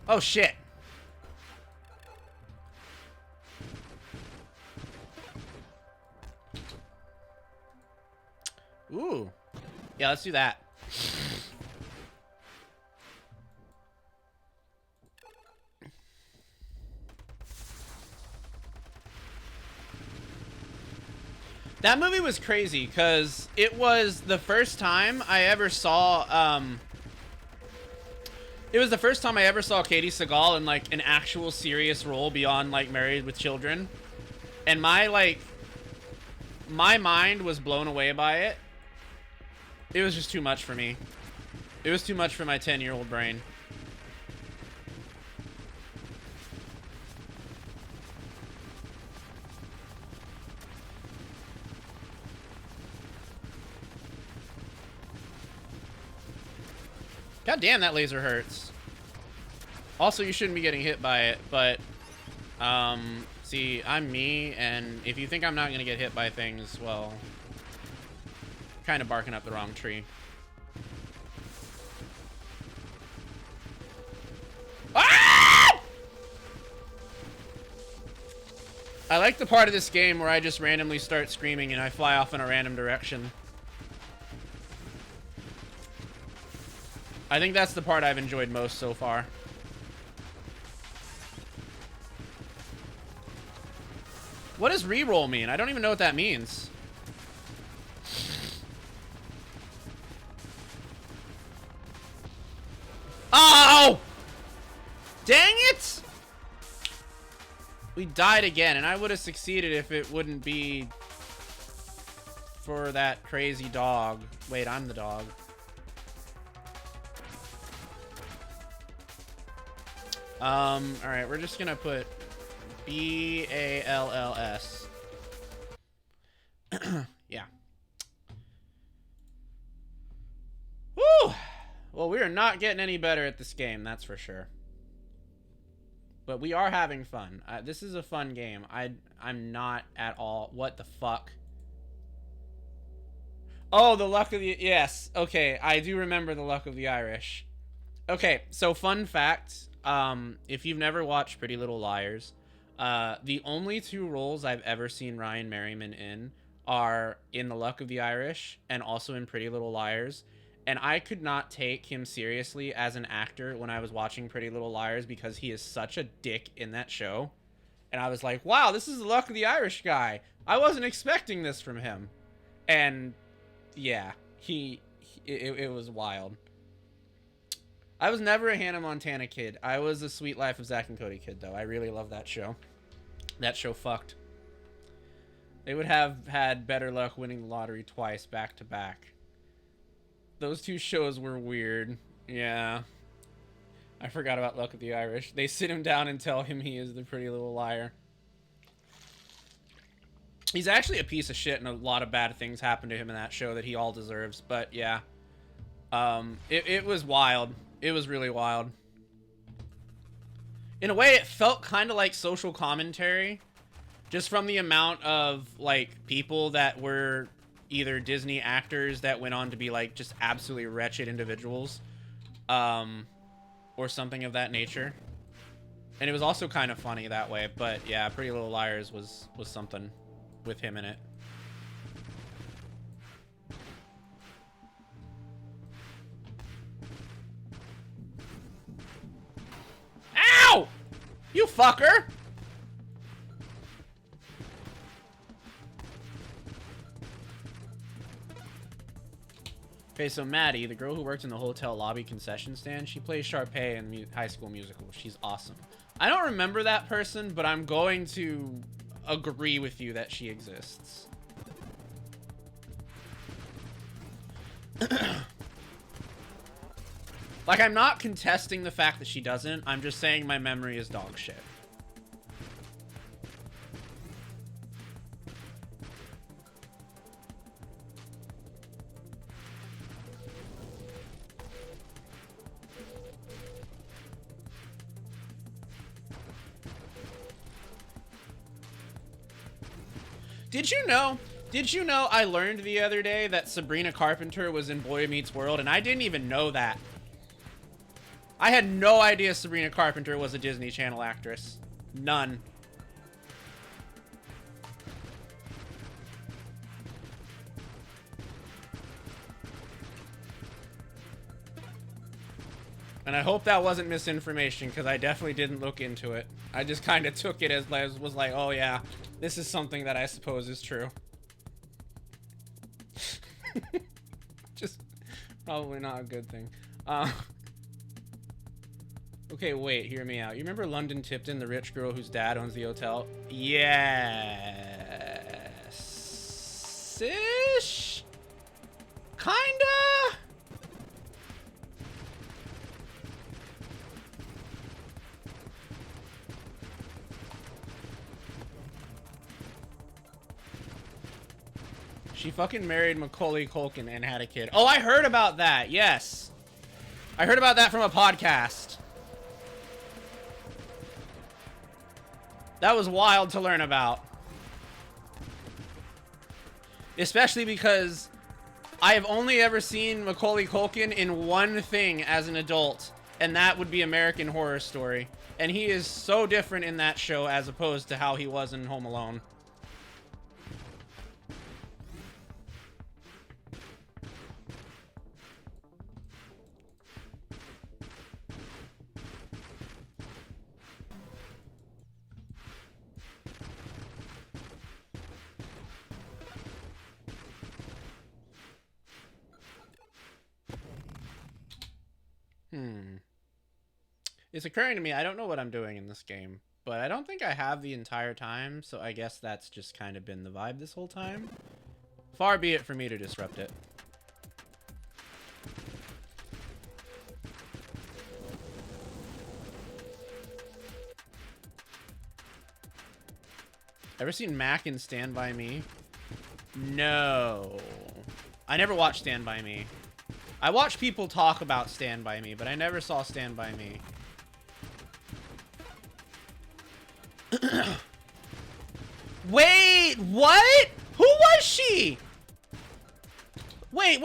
Oh shit. Ooh. Yeah, let's do that. That movie was crazy because it was the first time I ever saw it was the first time I ever saw Katie Sagal in like an actual serious role beyond like Married with Children. And my mind was blown away by it. It was just too much for me. It was too much for my 10-year-old brain. God damn, that laser hurts. Also, you shouldn't be getting hit by it, but see, I'm me, and if you think I'm not gonna get hit by things, well, kind of barking up the wrong tree. Ah! I like the part of this game where I just randomly start screaming and I fly off in a random direction. I think that's the part I've enjoyed most so far. What does reroll mean? I don't even know what that means. Oh! Dang it! We died again, and I would have succeeded if it wouldn't be for that crazy dog. Wait, I'm the dog. Alright, we're just gonna put B-A-L-L-S. Yeah. Woo! Well, we are not getting any better at this game, that's for sure. But we are having fun. This is a fun game. I'm not at all... What the fuck? Oh, the luck of the... Yes. Okay, I do remember the luck of the Irish. Okay, so fun fact. if you've never watched Pretty Little Liars, the only two roles I've ever seen Ryan Merriman in are in The Luck of the Irish and also in Pretty Little Liars. And I could not take him seriously as an actor when I was watching Pretty Little Liars because he is such a dick in that show. And I was like, wow, this is The Luck of the Irish guy. I wasn't expecting this from him. And yeah, it was wild. I was never a Hannah Montana kid. I was a Sweet Life of Zack and Cody kid, though. I really love that show. That show fucked. They would have had better luck winning the lottery twice back to back. Those two shows were weird. Yeah. I forgot about Luck of the Irish. They sit him down and tell him he is the Pretty Little Liar. He's actually a piece of shit, and a lot of bad things happened to him in that show that he all deserves. But yeah. It was wild. It was really wild. In a way, it felt kind of like social commentary. Just from the amount of, like, people that were either Disney actors that went on to be, like, just absolutely wretched individuals. Or something of that nature. And it was also kind of funny that way. But yeah, Pretty Little Liars was something with him in it. Ow! You fucker! Okay, so Maddie, the girl who worked in the hotel lobby concession stand, she plays Sharpay in High School Musical. She's awesome. I don't remember that person, but I'm going to agree with you that she exists. Like, I'm not contesting the fact that she doesn't. I'm just saying my memory is dog shit. Did you know I learned the other day that Sabrina Carpenter was in Boy Meets World, and I didn't even know that. I had no idea Sabrina Carpenter was a Disney Channel actress. None. And I hope that wasn't misinformation, because I definitely didn't look into it. I just kind of took it as was like, oh yeah, this is something that I suppose is true. Just probably not a good thing. Okay, wait, hear me out. You remember London Tipton, the rich girl whose dad owns the hotel? Yes-ish? Kinda? She fucking married Macaulay Culkin and had a kid. Oh, I heard about that. Yes. I heard about that from a podcast. That was wild to learn about. Especially because I have only ever seen Macaulay Culkin in one thing as an adult, and that would be American Horror Story. And he is so different in that show as opposed to how he was in Home Alone. It's occurring to me, I don't know what I'm doing in this game, but I don't think I have the entire time, so I guess that's just kind of been the vibe this whole time. Far be it for me to disrupt it. Ever seen Mac in Stand By Me? No. I never watched Stand By Me. I watched people talk about Stand By Me, but I never saw Stand By Me. Wait, what? Who was she? Wait.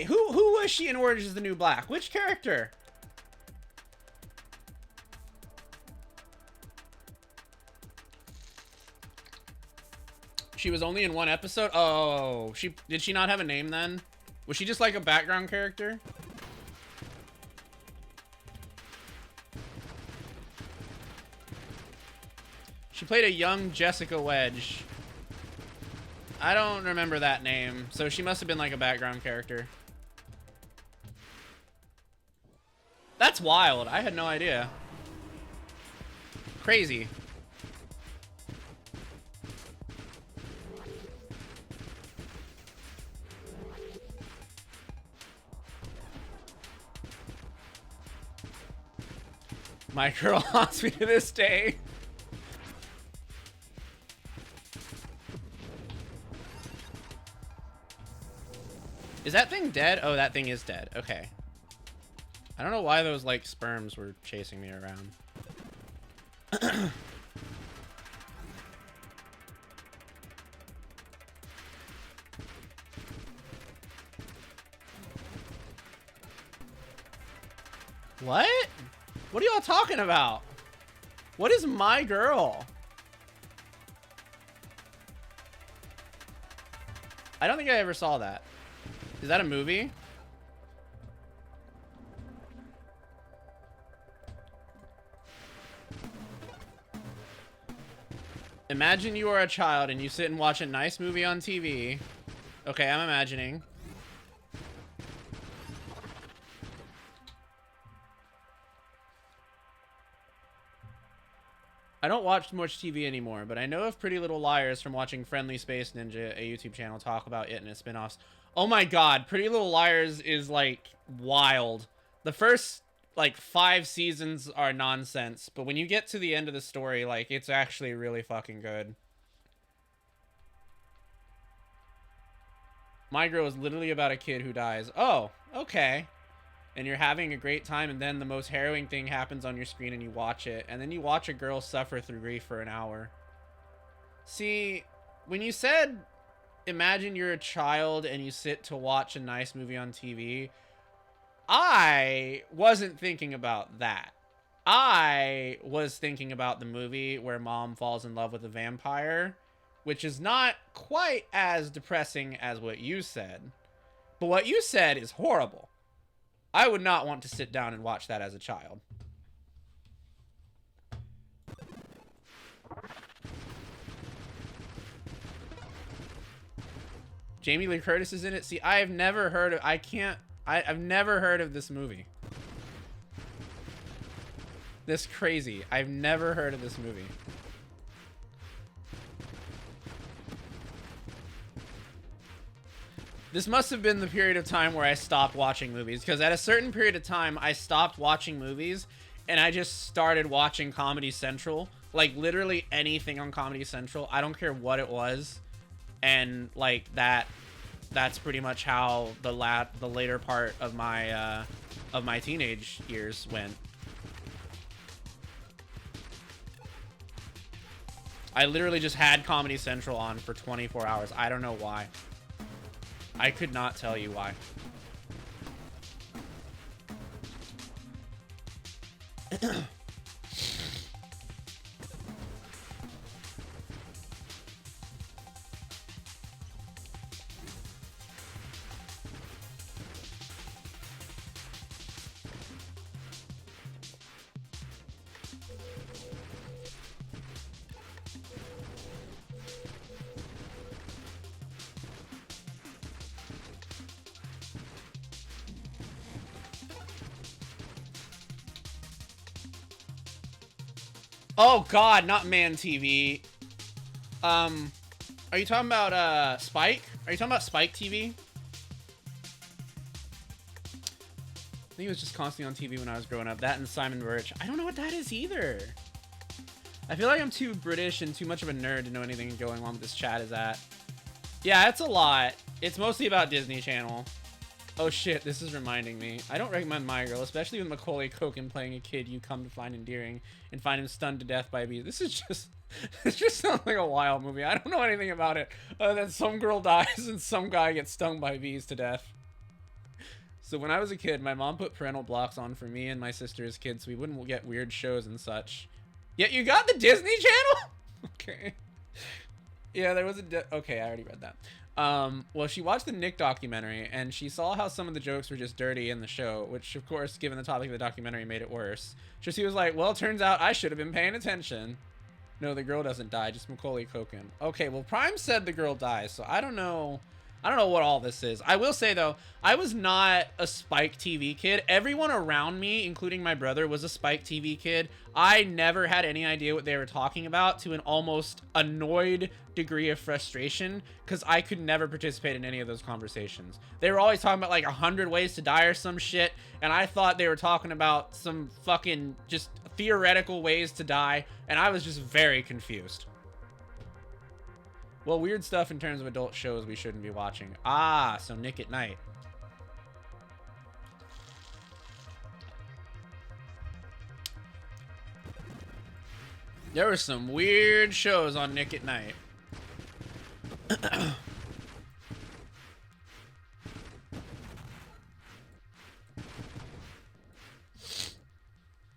Who was she in Orange is the New Black? Which character? She was only in one episode? Oh, did she not have a name then? Was she just like a background character? She played a young Jessica Wedge. I don't remember that name, so she must have been like a background character. That's wild. I had no idea. Crazy. My girl haunts me to this day. Is that thing dead? Oh, that thing is dead. Okay. I don't know why those, like, sperms were chasing me around. What? What are y'all talking about? What is my girl? I don't think I ever saw that. Is that a movie? Imagine you are a child and you sit and watch a nice movie on TV. Okay, I'm imagining. I don't watch much TV anymore, but I know of Pretty Little Liars from watching Friendly Space Ninja, a YouTube channel, talk about it and its spin-offs. Oh my god, Pretty Little Liars is, like, wild. The first, like, 5 seasons are nonsense, but when you get to the end of the story, like, it's actually really fucking good. My Girl is literally about a kid who dies. Oh, okay. And you're having a great time, and then the most harrowing thing happens on your screen, and you watch it. And then you watch a girl suffer through grief for an hour. See, when you said, imagine you're a child and you sit to watch a nice movie on TV, I wasn't thinking about that. I was thinking about the movie where mom falls in love with a vampire, which is not quite as depressing as what you said. But what you said is horrible. I would not want to sit down and watch that as a child. Jamie Lee Curtis is in it. See, I've never heard of... I've never heard of this movie. This crazy. I've never heard of this movie. This must have been the period of time where I stopped watching movies, because at a certain period of time, I stopped watching movies, and I just started watching Comedy Central. Like, literally anything on Comedy Central. I don't care what it was. And, like, that's pretty much how the later part of my teenage years went. I literally just had Comedy Central on for 24 hours. I don't know why. I could not tell you why. Oh god, not Man TV. Are you talking about Spike? Are you talking about Spike TV? I think it was just constantly on TV when I was growing up. That and Simon Birch. I don't know what that is either. I feel like I'm too British and too much of a nerd to know anything going on with this chat is at. Yeah, it's a lot. It's mostly about Disney Channel. Oh shit, this is reminding me. I don't recommend My Girl, especially with Macaulay Culkin playing a kid you come to find endearing and find him stunned to death by bees. This is just... It just sounds like a wild movie. I don't know anything about it other than some girl dies and some guy gets stung by bees to death. So when I was a kid, my mom put parental blocks on for me and my sister as kids so we wouldn't get weird shows and such. Yet you got the Disney Channel? Okay. Yeah, there was a... Okay, I already read that. Well, she watched the Nick documentary, and she saw how some of the jokes were just dirty in the show, which, of course, given the topic of the documentary, made it worse. So she was like, well, it turns out I should have been paying attention. No, the girl doesn't die, just Macaulay Culkin. Okay, well, Prime said the girl dies, so I don't know... I don't know what all this is. I will say, though, I was not a Spike TV kid. Everyone around me, including my brother, was a Spike TV kid. I never had any idea what they were talking about, to an almost annoyed degree of frustration, because I could never participate in any of those conversations. They were always talking about, like, 100 ways to die or some shit, and I thought they were talking about some fucking just theoretical ways to die, and I was just very confused. Well, weird stuff in terms of adult shows we shouldn't be watching. Ah, so Nick at Night. There were some weird shows on Nick at Night.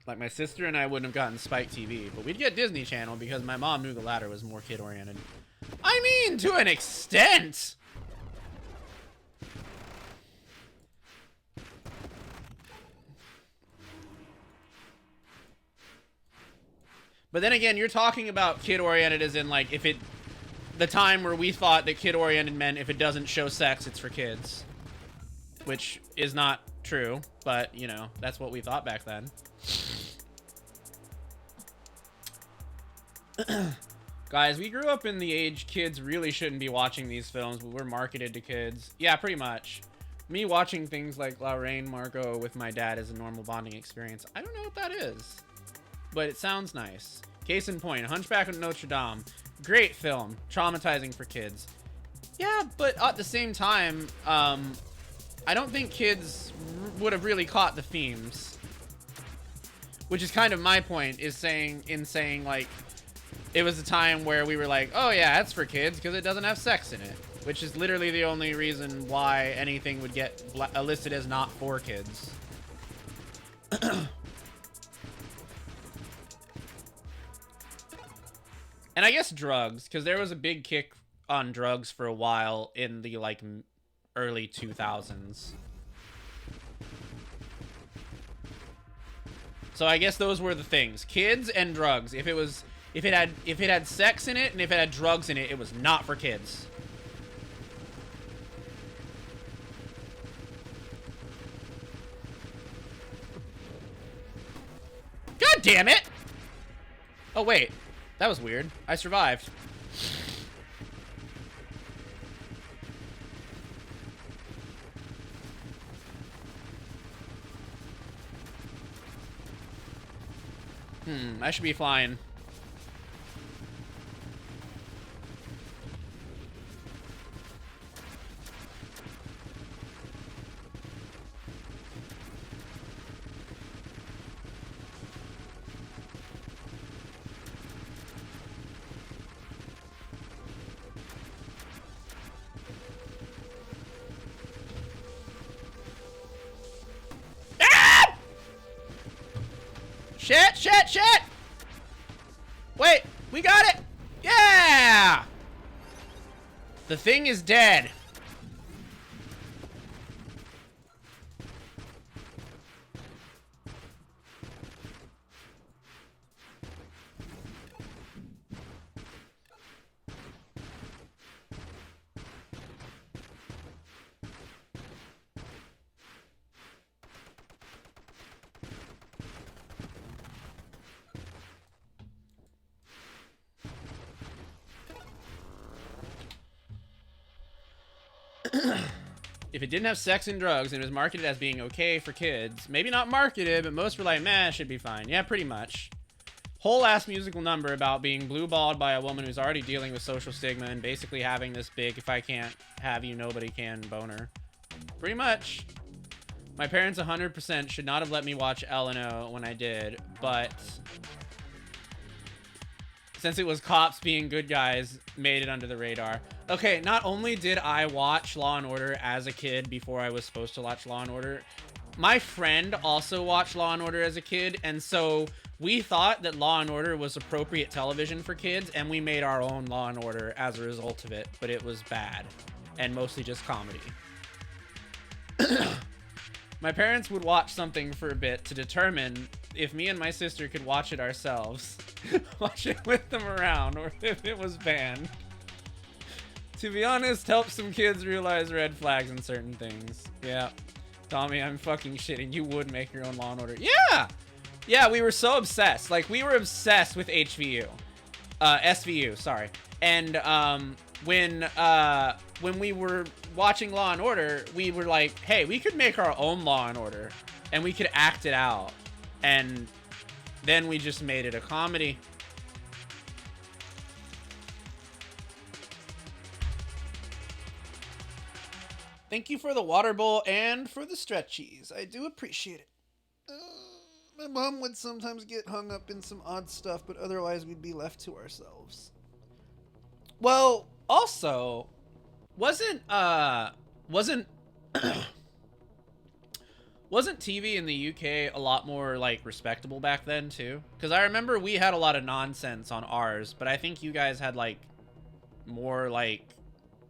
Like, my sister and I wouldn't have gotten Spike TV, but we'd get Disney Channel because my mom knew the latter was more kid-oriented. I mean, to an extent. But then again, you're talking about kid-oriented as in, like, if it... The time where we thought that kid-oriented meant if it doesn't show sex, it's for kids. Which is not true, but, you know, that's what we thought back then. Guys, we grew up in the age kids really shouldn't be watching these films, but we're marketed to kids. Yeah, pretty much. Me watching things like La Reine Margot with my dad is a normal bonding experience. I don't know what that is, but it sounds nice. Case in point, Hunchback of Notre Dame. Great film. Traumatizing for kids. Yeah, but at the same time, I don't think kids would have really caught the themes. Which is kind of my point, is saying, like, it was a time where we were like, oh yeah, it's for kids because it doesn't have sex in it. Which is literally the only reason why anything would get listed as not for kids. And I guess drugs, because there was a big kick on drugs for a while in the, like, early 2000s. So I guess those were the things. Kids and drugs. If it had sex in it and if it had drugs in it, it was not for kids. God damn it! Oh wait, that was weird. I survived. I should be flying. Shit, shit, shit! Wait, we got it! Yeah! The thing is dead. If it didn't have sex and drugs and it was marketed as being okay for kids, maybe not marketed, but most were like, meh, should be fine. Yeah, pretty much. Whole ass musical number about being blue-balled by a woman who's already dealing with social stigma and basically having this big, if I can't have you, nobody can boner. Pretty much. My parents 100% should not have let me watch L&O when I did, but since it was cops being good guys, made it under the radar. Okay, not only did I watch Law & Order as a kid before I was supposed to watch Law & Order, my friend also watched Law & Order as a kid, and so We thought that Law and Order was appropriate television for kids, and we made our own Law and Order as a result of it, but it was bad and mostly just comedy. My parents would watch something for a bit to determine if me and my sister could watch it ourselves, watch it with them around, or if it was banned. To be honest, help some kids realize red flags in certain things. Yeah. Tommy, I'm fucking shitting. You would make your own Law and Order. Yeah! Yeah, we were so obsessed. Like, we were obsessed with HVU. SVU, sorry. And, when we were watching Law and Order, we were like, hey, we could make our own Law and Order, and we could act it out. And then we just made it a comedy. Thank you for the water bowl and for the stretchies. I do appreciate it. My mom would sometimes get hung up in some odd stuff, but otherwise we'd be left to ourselves. Well, also, wasn't TV in the UK a lot more, like, respectable back then, too? Because I remember we had a lot of nonsense on ours, but I think you guys had, like, more, like,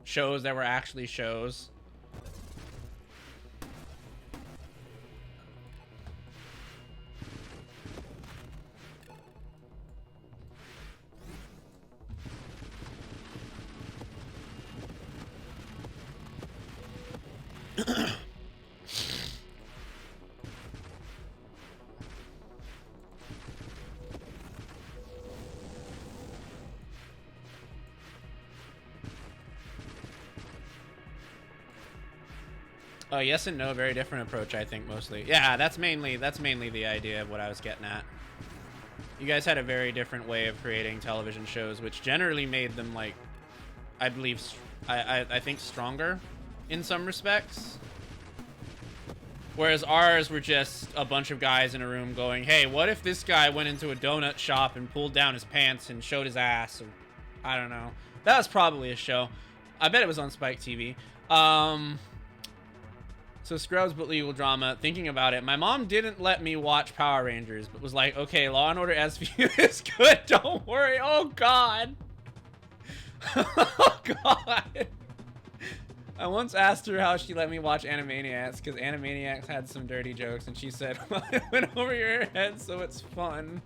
shows that were actually shows. Yes and no, very different approach, I think, mostly. Yeah, that's mainly the idea of what I was getting at. You guys had a very different way of creating television shows, which generally made them, like, I believe, I think, stronger in some respects. Whereas ours were just a bunch of guys in a room going, hey, what if this guy went into a donut shop and pulled down his pants and showed his ass? Or, I don't know. That was probably a show. I bet it was on Spike TV. So Scrubs, but legal drama. Thinking about it, my mom didn't let me watch Power Rangers, but was like, okay, Law and Order SVU is good. Don't worry. Oh, God. Oh, God. I once asked her how she let me watch Animaniacs, because Animaniacs had some dirty jokes, and she said, well, it went over your head, so it's fun.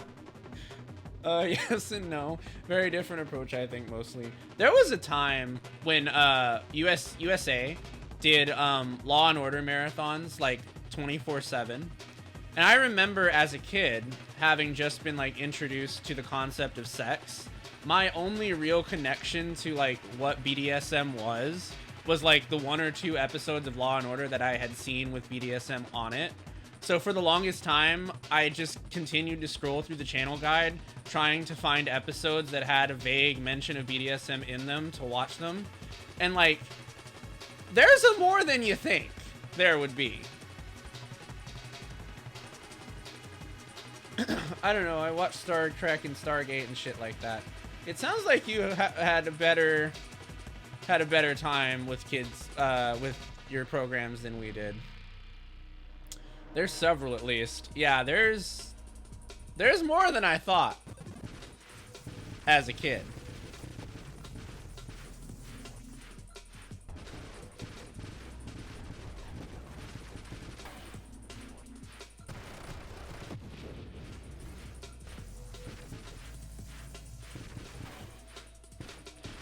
Yes and no. Very different approach, I think, mostly. There was a time when USA did Law and Order marathons, like, 24/7. And I remember as a kid having just been, like, introduced to the concept of sex. My only real connection to, like, what BDSM was like the 1 or 2 episodes of Law and Order that I had seen with BDSM on it. So for the longest time, I just continued to scroll through the channel guide, trying to find episodes that had a vague mention of BDSM in them to watch them. And, like, there's a more than you think there would be. I don't know, I watched Star Trek and Stargate and shit like that. It sounds like you had a better time with kids, with your programs than we did. There's several, at least. Yeah, there's more than I thought as a kid.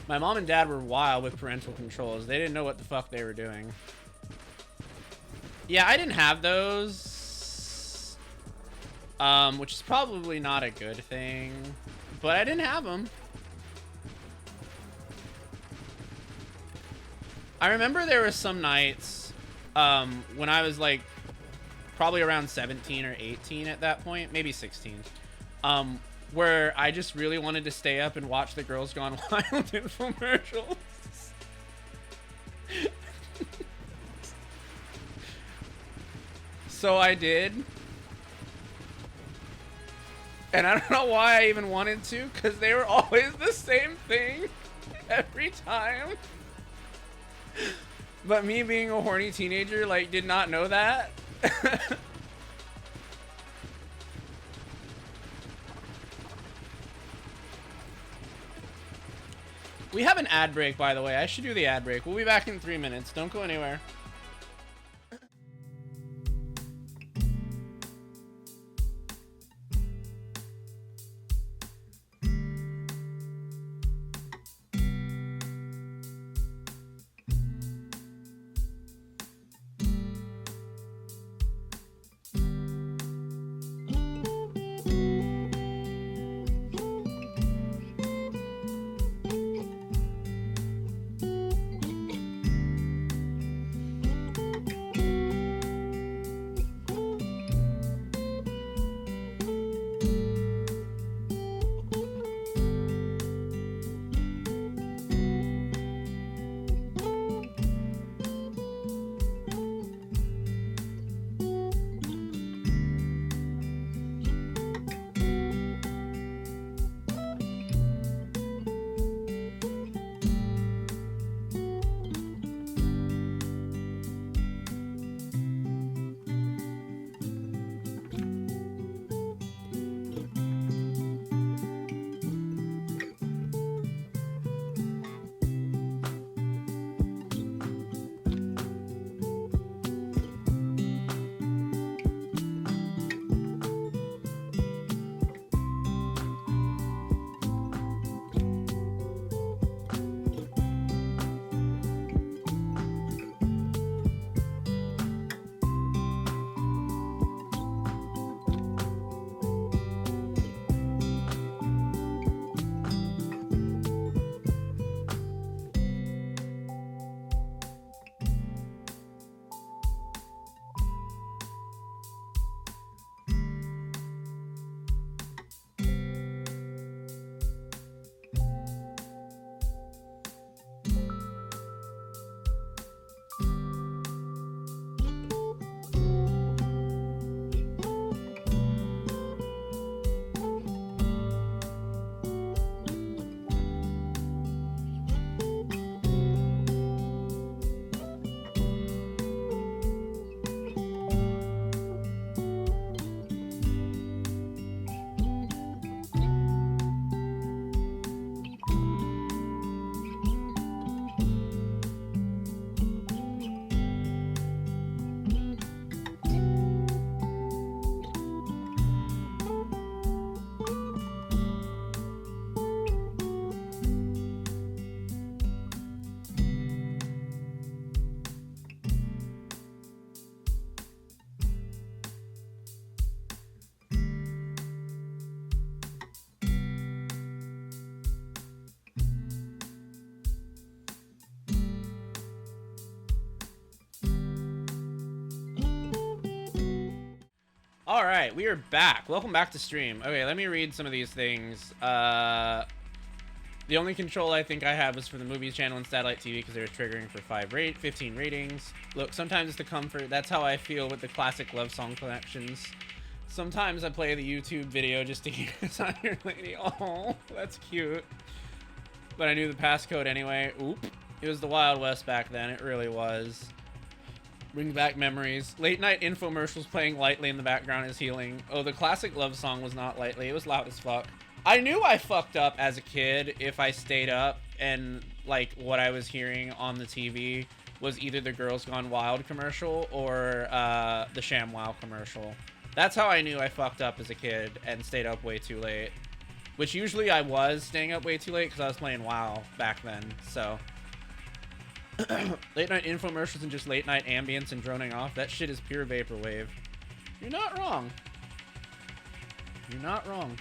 My mom and dad were wild with parental controls. They didn't know what the fuck they were doing. Yeah, I didn't have those. Which is probably not a good thing. But I didn't have them. I remember there were some nights when I was like probably around 17 or 18 at that point, maybe 16. Where I just really wanted to stay up and watch the Girls Gone Wild infomercials. So I did. And I don't know why I even wanted to, because they were always the same thing every time. But me being a horny teenager, like, did not know that. We have an ad break, by the way. I should do the ad break. We'll be back in 3 minutes. Don't go anywhere. All right, we are back. Welcome back to stream. Okay, let me read some of these things. The only control I think I have is for the movies channel and satellite TV because they're triggering for 15 ratings. Look, sometimes it's the comfort. That's how I feel with the classic love song collections. Sometimes I play the YouTube video just to hear it's on your lady. Oh, that's cute. But I knew the passcode anyway. Oop. It was the Wild West back then. It really was. Bring back memories. Late night infomercials playing lightly in the background is healing. Oh, the classic love song was not lightly. It was loud as fuck. I knew I fucked up as a kid if I stayed up and, like, what I was hearing on the TV was either the Girls Gone Wild commercial or the ShamWow commercial. That's how I knew I fucked up as a kid and stayed up way too late. Which usually I was staying up way too late because I was playing WoW back then, so... Late night infomercials and just late night ambience and droning off. That shit is pure vaporwave. You're not wrong. You're not wrong.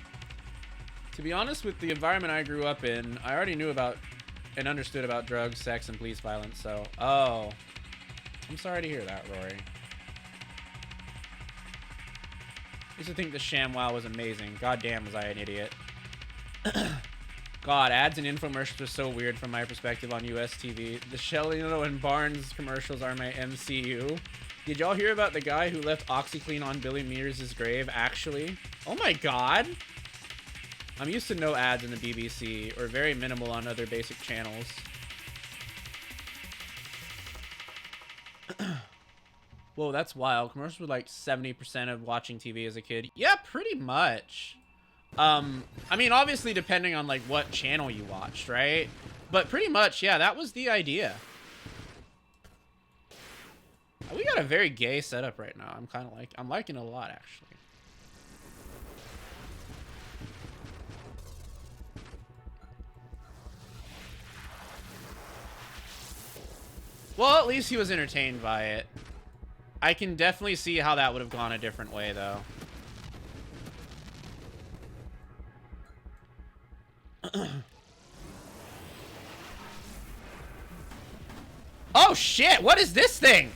To be honest, with the environment I grew up in, I already knew about and understood about drugs, sex, and police violence, so... Oh. I'm sorry to hear that, Rory. I used to think the ShamWow was amazing. Goddamn was I an idiot. God, ads and infomercials are so weird from my perspective on US TV. The Shellino and Barnes commercials are my MCU. Did y'all hear about the guy who left OxyClean on Billy Mears' grave, actually? Oh my god! I'm used to no ads in the BBC, or very minimal on other basic channels. Whoa, that's wild. Commercials were like 70% of watching TV as a kid. Yeah, pretty much. I mean, obviously depending on like what channel you watched, right? But pretty much, yeah, that was the idea. We got a very gay setup right now. I'm liking it a lot, actually. Well, at least he was entertained by it. I can definitely see how that would have gone a different way, though. Oh, shit! What is this thing?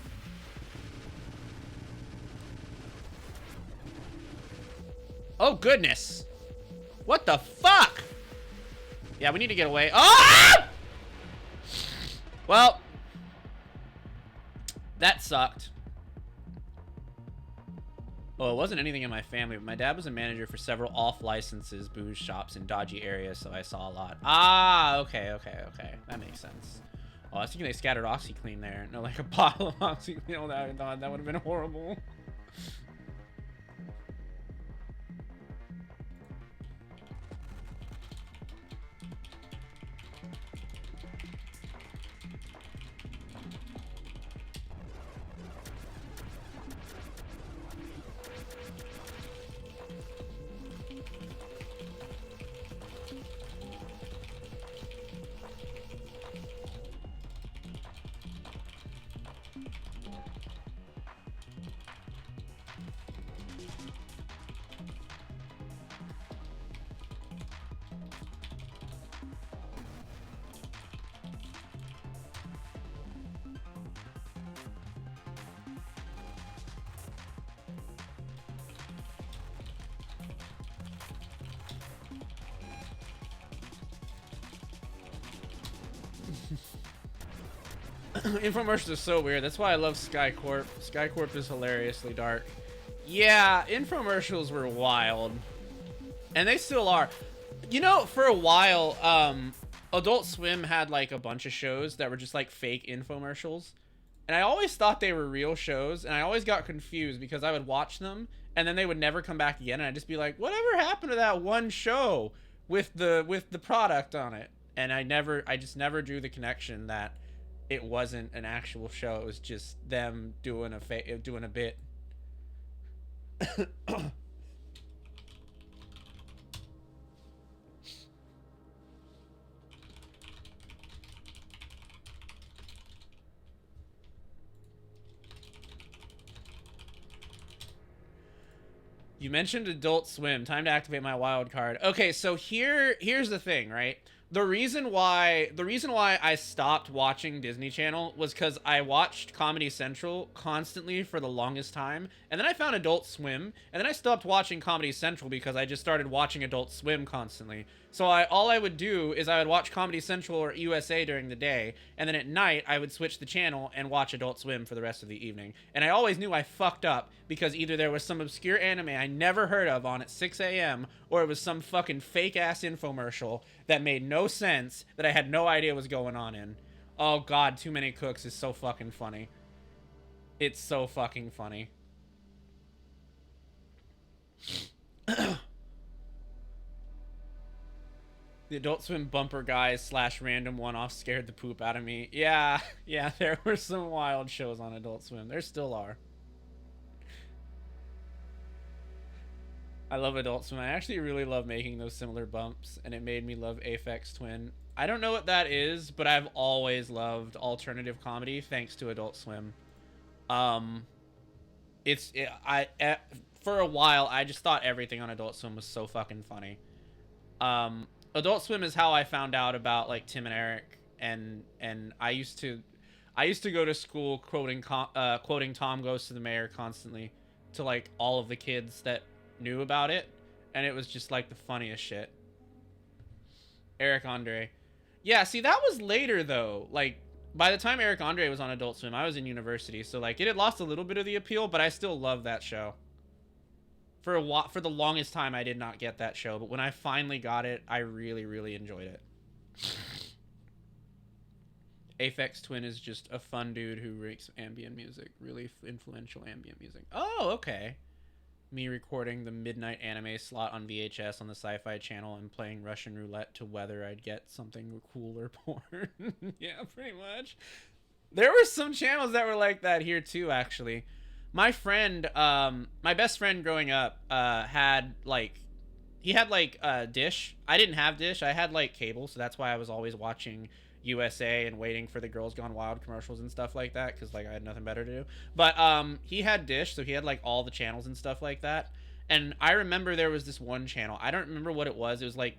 Oh, goodness. What the fuck? Yeah, we need to get away. Oh! Well, that sucked. Oh, it wasn't anything in my family, but my dad was a manager for several off-licenses booze shops in dodgy areas, so I saw a lot. Ah, okay. That makes sense. Oh, I was thinking they scattered OxyClean there. No, like a bottle of OxyClean. Oh, that would have been horrible. Infomercials are so weird. That's why I love SkyCorp. SkyCorp is hilariously dark. Yeah, infomercials were wild. And they still are. You know, for a while, Adult Swim had like a bunch of shows that were just like fake infomercials. And I always thought they were real shows, and I always got confused because I would watch them and then they would never come back again, and I'd just be like, whatever happened to that one show with the product on it? And I just never drew the connection that it wasn't an actual show. It was just them doing a bit. You mentioned Adult Swim. Time to activate my wild card. Okay, so here's the thing, right? The reason why I stopped watching Disney Channel was because I watched Comedy Central constantly for the longest time, and then I found Adult Swim, and then I stopped watching Comedy Central because I just started watching Adult Swim constantly. So all I would do is I would watch Comedy Central or USA during the day, and then at night I would switch the channel and watch Adult Swim for the rest of the evening. And I always knew I fucked up because either there was some obscure anime I never heard of on at 6 a.m. or it was some fucking fake-ass infomercial that made no sense that I had no idea was going on in. Oh god, Too Many Cooks is so fucking funny. It's so fucking funny. The Adult Swim bumper guys / random one-off scared the poop out of me. Yeah, there were some wild shows on Adult Swim. There still are. I love Adult Swim. I actually really love making those similar bumps, and it made me love Aphex Twin. I don't know what that is, but I've always loved alternative comedy thanks to Adult Swim. For a while, I just thought everything on Adult Swim was so fucking funny. Adult Swim is how I found out about like Tim and Eric, and I used to go to school quoting Tom Goes to the Mayor constantly to like all of the kids that knew about it, and it was just like the funniest shit. Eric Andre. Yeah, see, that was later though. Like by the time Eric Andre was on Adult Swim, I was in university, so like it had lost a little bit of the appeal, but I still love that show. For the longest time, I did not get that show, but when I finally got it, I really, really enjoyed it. Aphex Twin is just a fun dude who makes ambient music, really influential ambient music. Oh, okay. Me recording the midnight anime slot on VHS on the Sci-Fi Channel and playing Russian roulette to whether I'd get something cool or porn. Yeah, pretty much. There were some channels that were like that here too, actually. My friend, my best friend growing up, had like, he had like Dish. I didn't have Dish. I had like cable, so that's why I was always watching USA and waiting for the Girls Gone Wild commercials and stuff like that, because like I had nothing better to do. But he had Dish, so he had like all the channels and stuff like that. And I remember there was this one channel. I don't remember what it was. It was like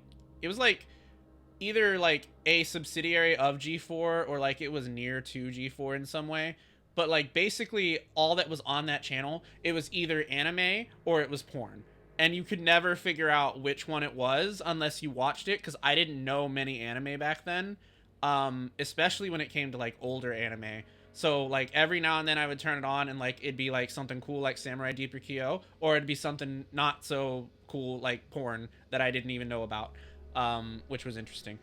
either like a subsidiary of G4 or like it was near to G4 in some way. But like basically all that was on that channel, it was either anime or it was porn. And you could never figure out which one it was unless you watched it, because I didn't know many anime back then. Especially when it came to like older anime. So like every now and then I would turn it on and like it'd be like something cool like Samurai Deeper Kyo, or it'd be something not so cool like porn that I didn't even know about, which was interesting.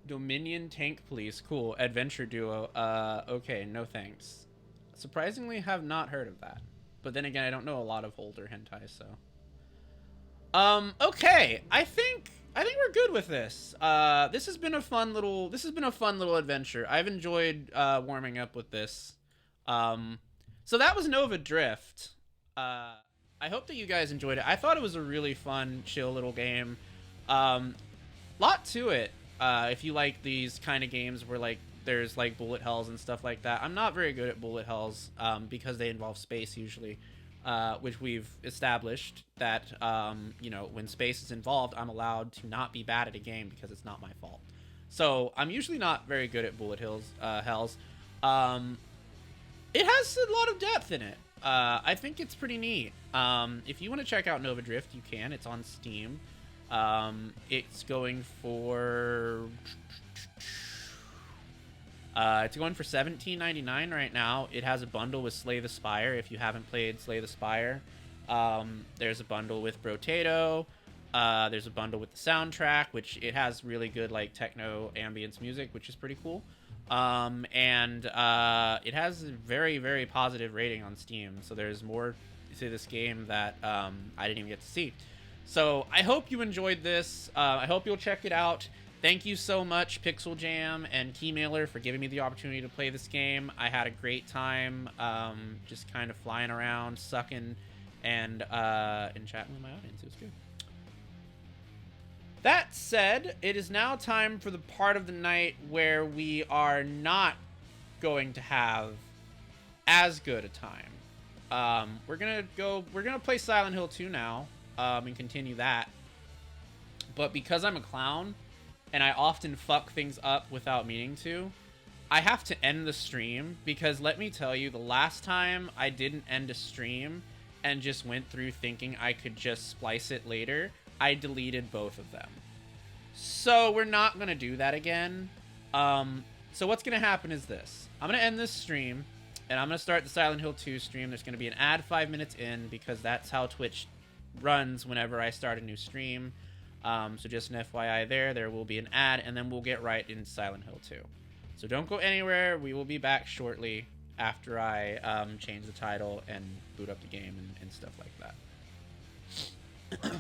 Dominion Tank Police, cool. Adventure duo, okay, no thanks. Surprisingly have not heard of that. But then again, I don't know a lot of older hentai, so. Okay. I think we're good with this. This has been a fun little adventure. I've enjoyed warming up with this. So that was Nova Drift. I hope that you guys enjoyed it. I thought it was a really fun, chill little game. Lot to it. If you like these kind of games where like there's like bullet hells and stuff like that. I'm not very good at bullet hells because they involve space usually, which we've established that, you know, when space is involved, I'm allowed to not be bad at a game because it's not my fault. So I'm usually not very good at bullet hells. It has a lot of depth in it. I think it's pretty neat. If you want to check out Nova Drift, you can. It's on Steam. It's going for $17.99 right now. It has a bundle with Slay the Spire if you haven't played Slay the Spire. There's a bundle with Brotato. There's a bundle with the soundtrack, which it has really good like techno ambience music, which is pretty cool. And it has a very, very positive rating on Steam. So there's more to this game that I didn't even get to see. So I hope you enjoyed this. I hope you'll check it out. Thank you so much, Pixel Jam and Keymailer, for giving me the opportunity to play this game. I had a great time just kind of flying around, sucking, and chatting with my audience. It was good. That said, it is now time for the part of the night where we are not going to have as good a time. We're gonna play Silent Hill 2 now, and continue that. But because I'm a clown, and I often fuck things up without meaning to, I have to end the stream, because let me tell you, the last time I didn't end a stream and just went through thinking I could just splice it later, I deleted both of them. So we're not going to do that again. So what's going to happen is this. I'm going to end this stream, and I'm going to start the Silent Hill 2 stream. There's going to be an ad 5 minutes in, because that's how Twitch runs whenever I start a new stream. So just an FYI there will be an ad, and then we'll get right into Silent Hill 2. So don't go anywhere. We will be back shortly after I change the title and boot up the game and stuff like that.